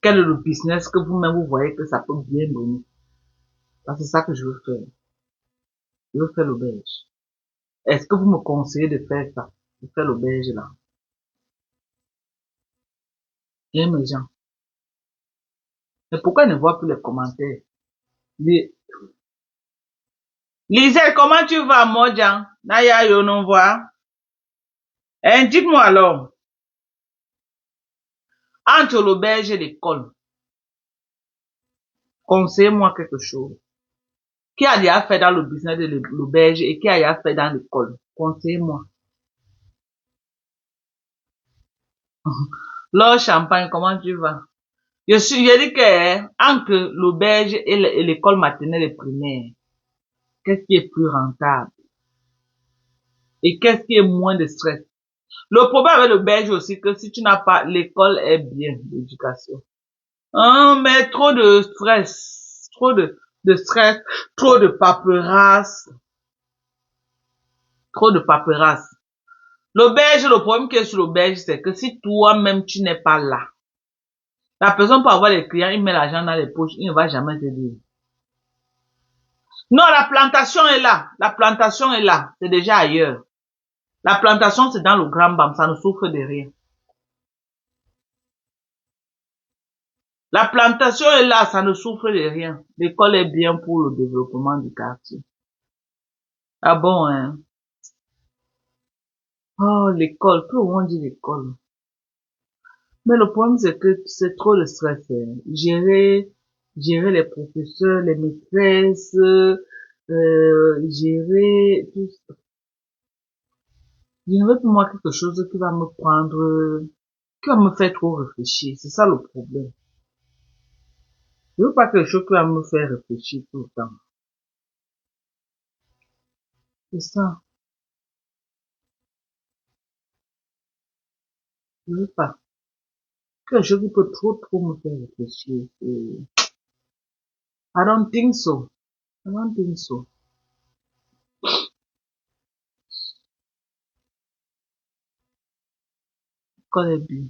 Quel est le business que vous-même vous voyez que ça peut bien donner? C'est ça que je veux faire. Je veux faire l'auberge. Est-ce que vous me conseillez de faire ça? De faire l'auberge là? Et mes gens. Mais pourquoi ne voit plus les commentaires? Lisette, comment tu vas, Modjan? Naya, yo non voit. Hein, dites-moi alors, entre l'auberge et l'école, conseillez-moi quelque chose. Qui a déjà fait dans le business de l'auberge et qui a déjà fait dans l'école? Conseillez-moi. Laure Champagne, comment tu vas? Je dit que, entre l'auberge et l'école maternelle et primaire, qu'est-ce qui est plus rentable? Et qu'est-ce qui est moins de stress? Le problème avec l'auberge aussi, que si tu n'as pas, l'école est bien, l'éducation. Mais trop de stress, de stress, trop de paperasse, trop de paperasse. L'auberge, le problème qui est sur l'auberge, c'est que si toi-même tu n'es pas là, la personne peut avoir les clients, il met l'argent dans les poches, il ne va jamais te dire. Non, la plantation est là. La plantation est là. C'est déjà ailleurs. La plantation, c'est dans le Grand Bam. Ça ne souffre de rien. La plantation est là. Ça ne souffre de rien. L'école est bien pour le développement du quartier. Ah bon, hein? Oh, l'école. Tout le monde dit l'école. Mais le problème, c'est que c'est trop de stress. Hein. Gérer les professeurs, les maîtresses, gérer tout ça. Je ne veux plus moi quelque chose qui va me prendre, qui va me faire trop réfléchir. C'est ça le problème. Je veux pas quelque chose qui va me faire réfléchir tout le temps. C'est ça. Je veux pas. Quelque chose qui peut trop me faire réfléchir. I don't think so. I don't think so. Connais bien.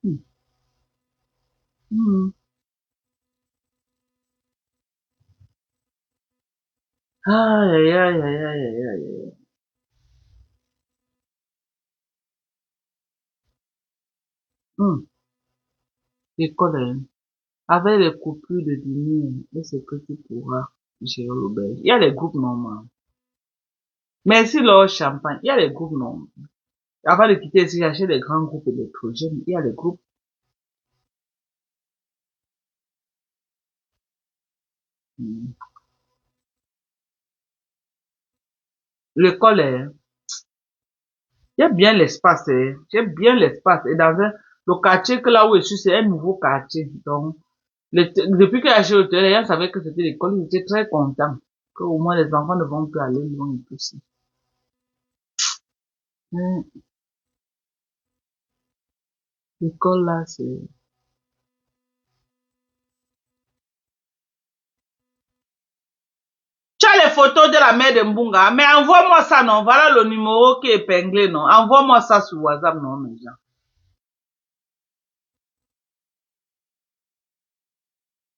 Hmm. Hmm. Aïe, aïe, aïe, aïe, aïe, aïe, aïe. Hmm. École, hein. Avec les coupures de dîner, et c'est que tu pourras gérer l'auberge. Il y a les groupes normaux. Merci leur champagne. Il y a les groupes normaux. Avant de quitter ici, j'achète des grands groupes électrogènes. Il y a les groupes. Hmm. L'école est, il y a bien l'espace, hein. J'ai bien l'espace. Et dans le quartier que là où je suis, c'est un nouveau quartier. Donc, depuis que j'ai acheté le terrain, les gens savaient que c'était l'école. Ils étaient très contents. Que au moins les enfants ne vont plus aller loin et tout ça. Hmm. L'école là, c'est, tu as les photos de la mère de Mbunga, mais envoie-moi ça, non? Voilà le numéro qui est épinglé, non? Envoie-moi ça sur WhatsApp, non, mes gens.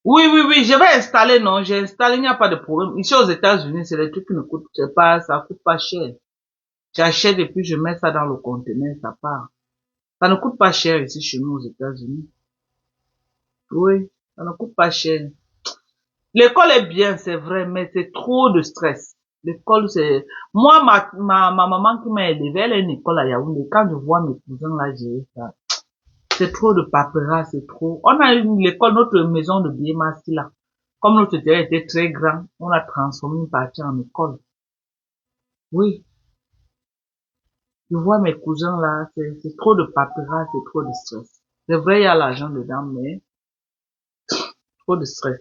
Oui, oui, oui, je vais installer, non? J'ai installé, il n'y a pas de problème. Ici aux États-Unis, c'est des trucs qui ne coûtent pas, ça coûte pas cher. J'achète et puis je mets ça dans le conteneur, ça part. Ça ne coûte pas cher ici chez nous aux États-Unis. Oui, ça ne coûte pas cher. L'école est bien, c'est vrai, mais c'est trop de stress. L'école, c'est, moi, ma maman qui m'a élevé, elle a une école à Yaoundé. Quand je vois mes cousins là gérer ça, c'est trop de paperasse, c'est trop. On a une l'école, notre maison de Biémassi là. Comme notre terrain était très grand, on a transformé une partie en école. Oui, je vois mes cousins là, c'est trop de paperasse, c'est trop de stress. C'est vrai, il y a l'argent dedans, mais trop de stress.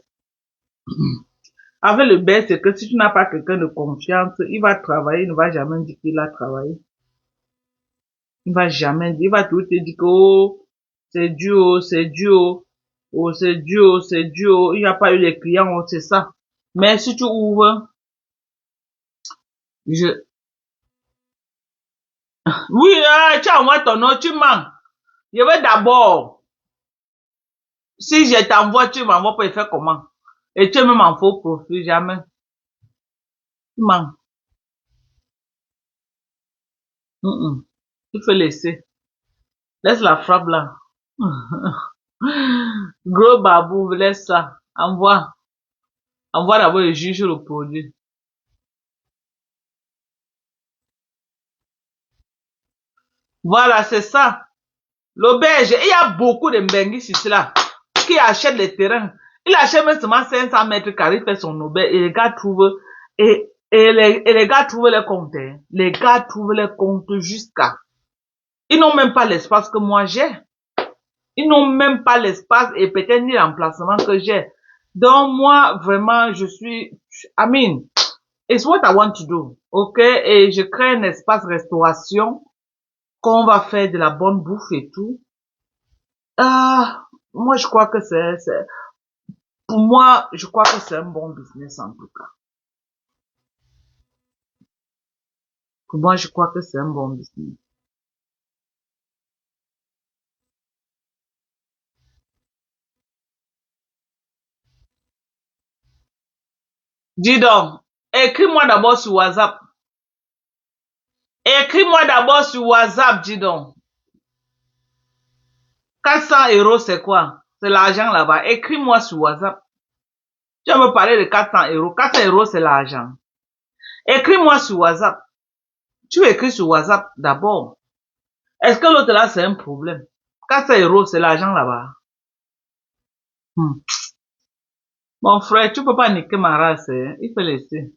Avec le bête, c'est que si tu n'as pas quelqu'un de confiance, il va travailler, il ne va jamais dire qu'il a travaillé. Il va jamais dire, il va toujours te dire que, oh, c'est dur, oh, c'est dur, oh, oh, c'est dur, oh, c'est dur, oh, il n'y a pas eu les clients, oh, c'est ça. Mais si tu ouvres, je, oui, tu envoies ton nom, tu mens. Je veux d'abord, si je t'envoie, tu m'envoies pour faire comment? Et tu es même en faux profil, jamais. Tu mens. Tu fais laisser. Laisse la frappe là. Gros babou, laisse ça. Envoie. Envoie d'abord le juge le produit. Voilà, c'est ça. L'auberge, il y a beaucoup de Mbengis ici là, qui achètent les terrains. Il achète même seulement 500 mètres carrés, il fait son auberge, et les gars trouvent, et les gars trouvent les comptes, hein. Les gars trouvent les comptes jusqu'à. Ils n'ont même pas l'espace que moi j'ai. Ils n'ont même pas l'espace et peut-être ni l'emplacement que j'ai. Donc moi, vraiment, je suis, I mean, it's what I want to do. Ok? Et je crée un espace restauration qu'on va faire de la bonne bouffe et tout. Ah, moi, je crois que pour moi, je crois que c'est un bon business en tout cas. Pour moi, je crois que c'est un bon business. Dis donc, écris-moi d'abord sur WhatsApp. Écris-moi d'abord sur WhatsApp, dis donc. 400 € c'est quoi? C'est l'argent là-bas. Écris-moi sur WhatsApp. Tu vas me parler de 400 €. 400 € c'est l'argent. Écris-moi sur WhatsApp. Tu écris sur WhatsApp d'abord. Est-ce que l'autre là, c'est un problème? 400 € c'est l'argent là-bas. Hmm. Mon frère, tu peux pas niquer ma race, hein. Il faut laisser.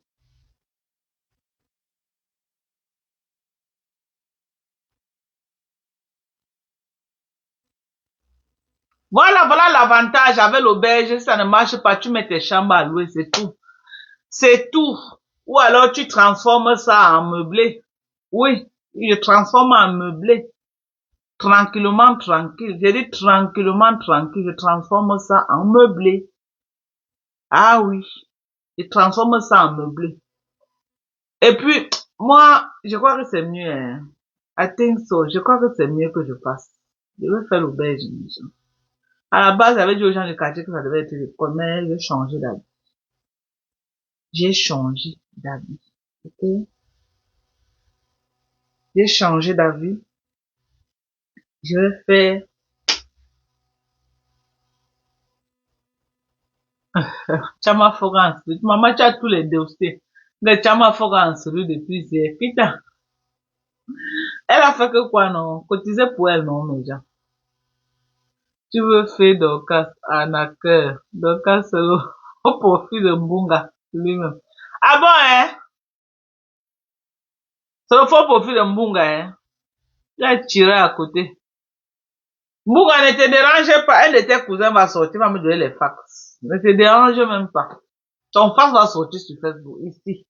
Voilà, voilà l'avantage avec l'auberge. Ça ne marche pas. Tu mets tes chambres à louer, c'est tout. C'est tout. Ou alors tu transformes ça en meublé. Oui, je transforme en meublé. Tranquillement, tranquille. J'ai dit tranquillement, tranquille. Je transforme ça en meublé. Ah oui. Je transforme ça en meublé. Et puis, moi, je crois que c'est mieux, hein. I think so. Je crois que c'est mieux que je fasse. Je vais faire l'auberge. À la base, j'avais dit aux gens du quartier que ça devait être l'école, mais j'ai changé d'avis. J'ai changé d'avis. Ok? J'ai changé d'avis. Je vais faire Chama Florence. Maman, tu as tous les dossiers. Mais Chama Florence, rue depuis hier. Putain. Elle a fait que quoi, non? Cotiser pour elle, non, mais gens. Tu veux faire Dorcas en accueil. Dorcas, c'est au profit de Mbunga, lui-même. Ah bon, hein? C'est le faux profit de Mbunga, hein? Tu as tiré à côté. Mbunga ne te dérange pas. Un de tes cousins va sortir, va me donner les fax. Ne te dérange même pas. Ton fax va sortir sur Facebook, ici.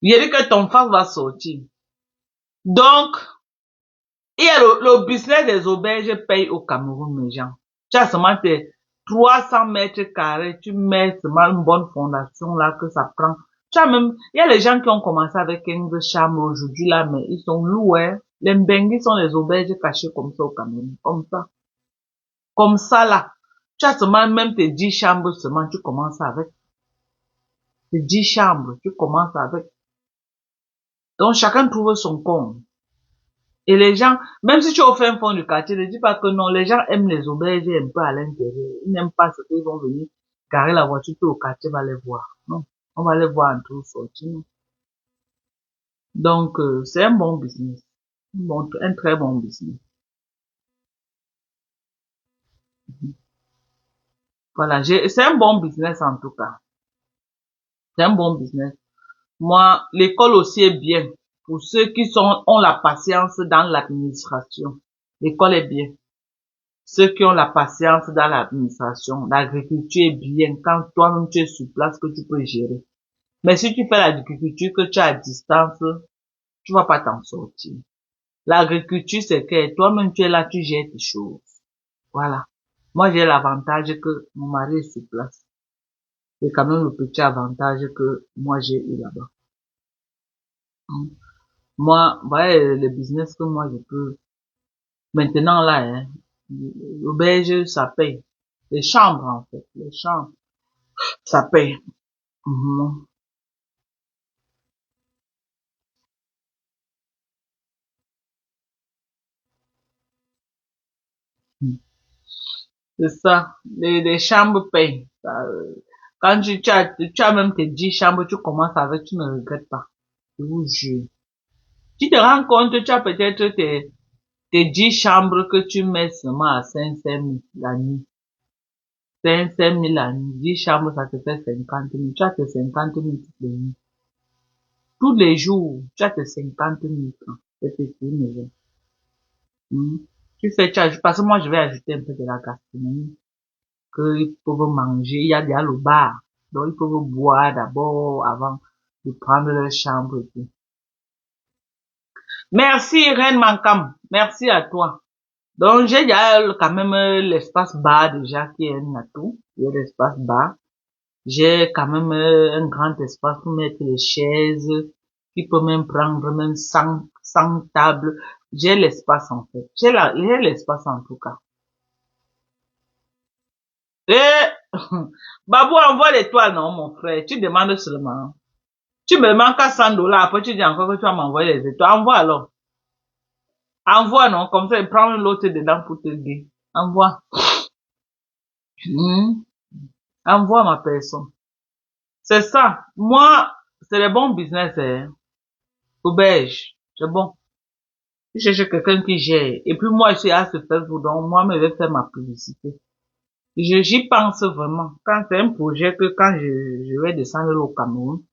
Il a dit que ton fax va sortir. Donc, il y a le business des auberges paye au Cameroun, mes gens. Tu as seulement tes 300 mètres carrés, tu mets seulement une bonne fondation là que ça prend. Tu as même, il y a les gens qui ont commencé avec 15 chambres aujourd'hui là, mais ils sont lourds, hein. Les Mbenguis sont les auberges cachées comme ça au Cameroun, comme ça. Comme ça là. Tu as seulement même tes 10 chambres seulement, tu commences avec. Tes 10 chambres, tu commences avec. Donc chacun trouve son compte. Et les gens, même si tu offres un fond du quartier, ne dis pas que non, les gens aiment les auberges un peu à l'intérieur. Ils n'aiment pas ce qu'ils vont venir garer la voiture, tout au quartier va les voir. Non, on va les voir en tout sortir. Donc, c'est un bon business. Un très bon business. Voilà, c'est un bon business en tout cas. C'est un bon business. Moi, l'école aussi est bien. Pour ceux qui ont la patience dans l'administration. L'école est bien. Ceux qui ont la patience dans l'administration, l'agriculture est bien quand toi-même tu es sur place que tu peux gérer. Mais si tu fais l'agriculture que tu as à distance, tu vas pas t'en sortir. L'agriculture, c'est que toi-même tu es là, tu gères tes choses. Voilà. Moi, j'ai l'avantage que mon mari est sur place. C'est quand même le petit avantage que moi j'ai eu là-bas. Moi, voilà le business que moi je peux. Maintenant là, hein, l'auberge, ça paye. Les chambres, en fait, les chambres, ça paye. Mhm. C'est ça. Les chambres payent. Quand tu as même tes 10 chambres, tu commences avec, tu ne regrettes pas. Je vous jure. Tu te rends compte, tu as peut-être tes 10 chambres que tu mets seulement à 500 000 la nuit. 500 000 la nuit. 10 chambres, ça te fait 50 000. Tu as tes 50 000 toutes les nuits. Tous les jours, tu as tes 50 000 francs. C'est une maison. Hmm. Tu ajoutes, parce que moi, je vais ajouter un peu de la gastronomie. Qu'ils peuvent manger. Il y a déjà le bar. Donc, ils peuvent boire d'abord avant de prendre leur chambre et tout. Merci, Reine Mankam. Merci à toi. Donc, j'ai déjà quand même l'espace bar déjà qui est un atout. Il y a l'espace bar. J'ai quand même un grand espace pour mettre les chaises, qui peut même prendre même 100 tables. J'ai l'espace en fait. J'ai l'espace en tout cas. Et, Babou envoie l'étoile, non, mon frère. Tu demandes seulement. Tu me manques à 100 dollars. Après, tu dis encore que tu vas m'envoyer les étoiles. Envoie alors. Envoie, non. Comme ça, prends l'autre dedans pour te dire. Envoie. Hmm. Envoie ma personne. C'est ça. Moi, c'est le bon business, hein. Auberge. C'est bon. Tu cherches quelqu'un qui gère. Et puis moi, je suis à ce Facebook, donc moi, je vais faire ma publicité. J'y pense vraiment. Quand c'est un projet que quand je vais descendre au Cameroun,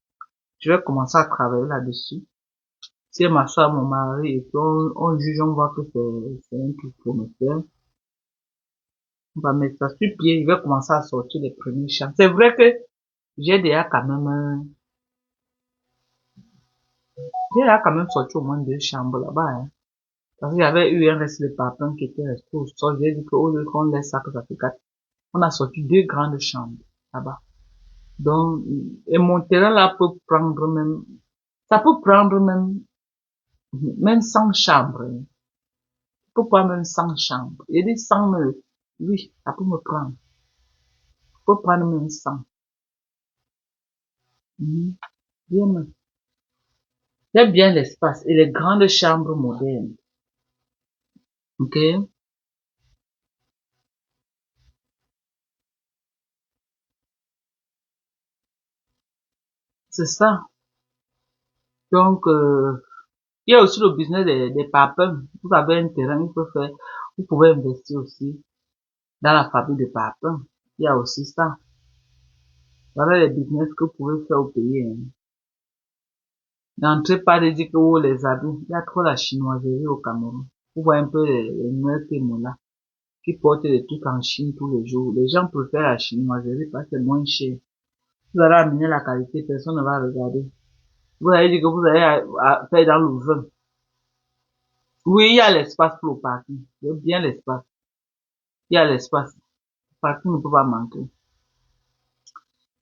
je vais commencer à travailler là-dessus. C'est ma soeur, mon mari, et puis on juge, on voit que c'est un truc prometteur. On va mettre ça sur pied, il va commencer à sortir les premiers chambres. C'est vrai que j'ai déjà quand même, sorti au moins 2 chambres là-bas, hein. Parce qu'il y avait eu un reste de papin qui était resté au sol. J'ai dit qu'au lieu qu'on laisse ça que ça fait 4, on a sorti 2 grandes chambres là-bas. Donc, et mon terrain là peut prendre même, ça peut prendre même 100 chambres. Hein. Ça peut prendre même 100 chambres. Il dit 100, oui, ça peut me prendre. Ça peut prendre même 100. Bien, j'aime bien l'espace et les grandes chambres modernes. Ok? C'est ça. Donc, il y a aussi le business des parpaings. Vous avez un terrain, vous pouvez investir aussi dans la fabrique de parpaings. Il y a aussi ça. Voilà les business que vous pouvez faire au pays. Hein. N'entrez pas de dire que vous les habits. Il y a trop la chinoiserie au Cameroun. Vous voyez un peu les nouvelles là qui portent des trucs en Chine tous les jours. Les gens préfèrent la chinoiserie parce que c'est moins cher. Vous allez amener la qualité, personne ne va regarder. Vous allez dire que vous allez faire dans le vin. Oui, il y a l'espace pour le parking. Il y a bien l'espace. Il y a l'espace. Le parking ne peut pas manquer.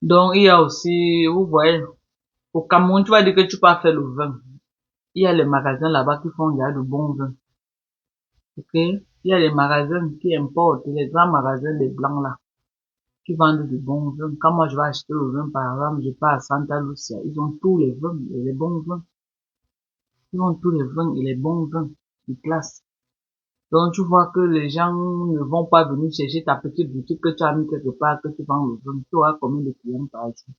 Donc, il y a aussi, vous voyez, au Cameroun, tu vas dire que tu peux faire le vin. Il y a les magasins là-bas qui font déjà de bons vins. Ok? Il y a les magasins qui importent, les grands magasins, les blancs là, qui vendent de bons vins. Quand moi je vais acheter le vin, par exemple, je pars à Santa Lucia, ils ont tous les vins et les bons vins. Ils ont tous les vins et les bons vins de classe. Donc tu vois que les gens ne vont pas venir chercher ta petite boutique que tu as mis quelque part, que tu vends le vin. Tu auras combien de clients par jour?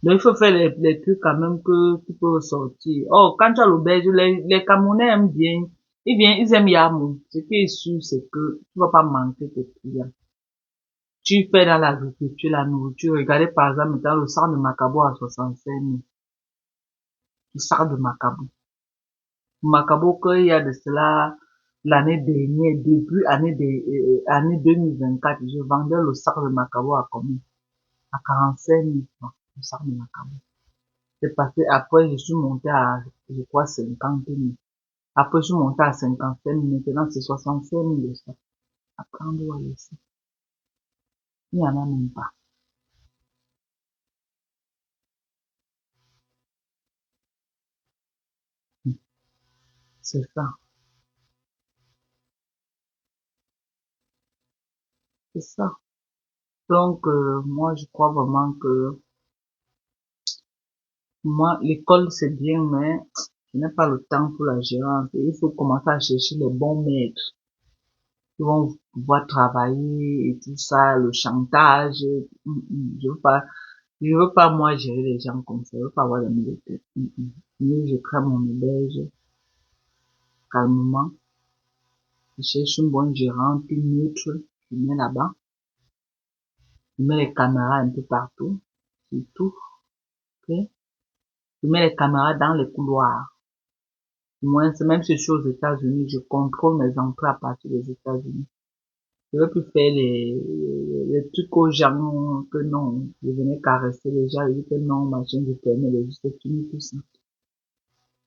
Donc il faut faire les trucs quand même que tu peux sortir. Oh, quand tu as l'auberge, les Camerounais aiment bien. Ils aiment Yamou. Ce qui est sûr, c'est que tu vas pas manquer de clients. Tu fais dans l'agriculture, la nourriture. Regardez par exemple dans le centre de Macabo à 65 000. Le centre de Macabo. Macabo, qu'il y a de cela, l'année dernière, début année 2024, je vendais le sac de Macabo à combien? À 45 000 francs, le sac de Macabo. C'est passé, après, je suis monté à, je crois, 50 000. Après, je suis monté à 55 000. Maintenant, c'est 65 000 le sac. Après, on doit laisser. Il n'y en a même pas. C'est ça. C'est ça. Donc, moi, je crois vraiment que, moi, l'école, c'est bien, mais je n'ai pas le temps pour la gérance. Il faut commencer à chercher les bons maîtres qui vont pouvoir travailler et tout ça, le chantage. Je veux pas moi gérer les gens comme ça. Je veux pas avoir des militaires. Mais je crée mon auberge calmement. Je cherche une bonne gérante, une neutre. Je mets là-bas. Je mets les caméras un peu partout. C'est tout. Ok? Je mets les caméras dans les couloirs. Moi, c'est même si je suis aux États-Unis, je contrôle mes entrées à partir des États-Unis. Je veux plus faire les trucs aux gens que non. Je venais caresser les gens, je dis que non, machin, je fermais les yeux, c'est fini tout ça.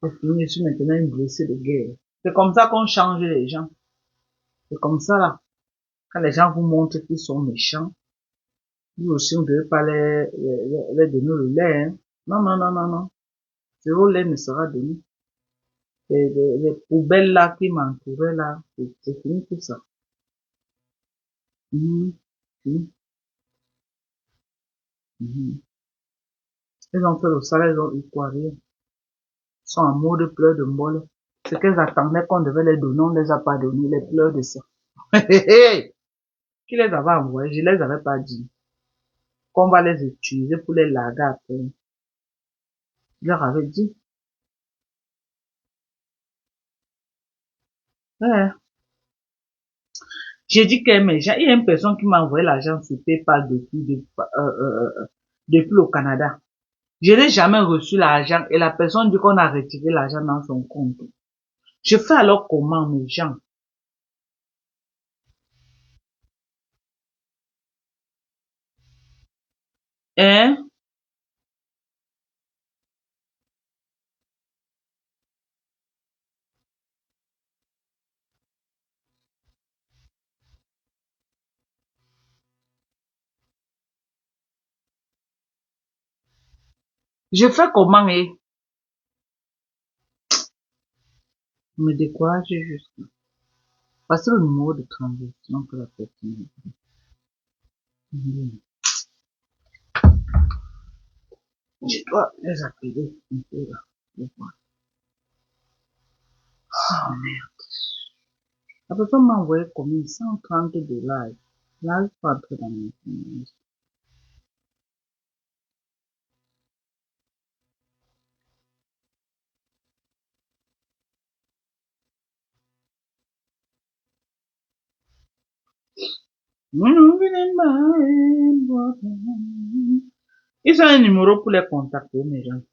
C'est fini, je suis maintenant une blessée de guerre. C'est comme ça qu'on change les gens. C'est comme ça là. Quand les gens vous montrent qu'ils sont méchants, vous aussi, vous ne devez pas les donner le lait, hein. Non, non, non, non, non. Zéro lait ne sera donné. Les poubelles là qui m'entouraient là, c'est fini tout ça. Mhm. Mhm. Mhm. Ils ont fait le salaire, ils ont eu quoi, rien. Ils sont en mode pleurs de molle. Ce qu'elles attendaient qu'on devait les donner, on ne les a pas donné, les pleurs de ça. Qui les avait envoyés? Je les avais pas dit. Qu'on va les utiliser pour les larguer après. Je leur avais dit. Ouais. J'ai dit que mais il y a une personne qui m'a envoyé l'argent sur PayPal depuis le Canada. Je n'ai jamais reçu l'argent et la personne dit qu'on a retiré l'argent dans son compte. Je fais alors comment, mes gens? Hein? Je fais comment, me décourage juste. Parce que le numéro de transaction que la personne a. Je dois les appeler un peu là. Oh merde. La personne m'a envoyé comme 130 $. Là, je peux entrer dans mon finances. Ils ont un numéro pour les contacter, mes gens.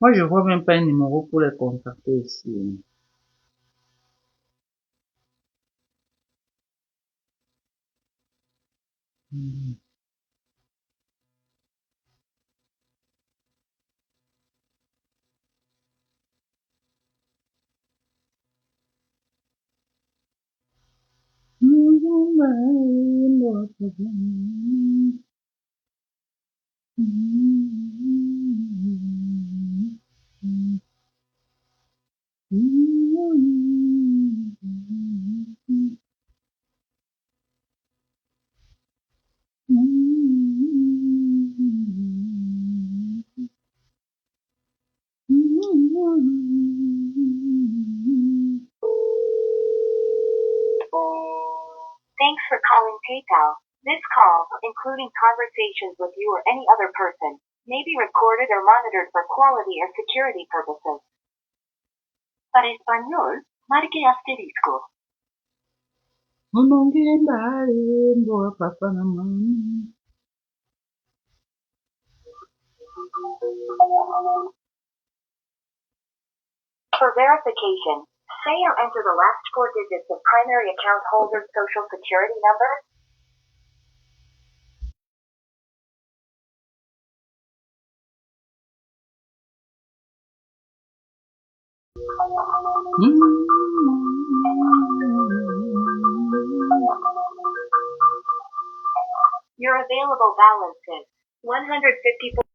Moi, je vois même pas un numéro pour les contacter ici. Thanks for calling PayPal. This call, including conversations with you or any other person, may be recorded or monitored for quality or security purposes. Para español, marque asterisco. For verification, say or enter the last 4 digits of primary account holder's social security number. Your available balance is 154.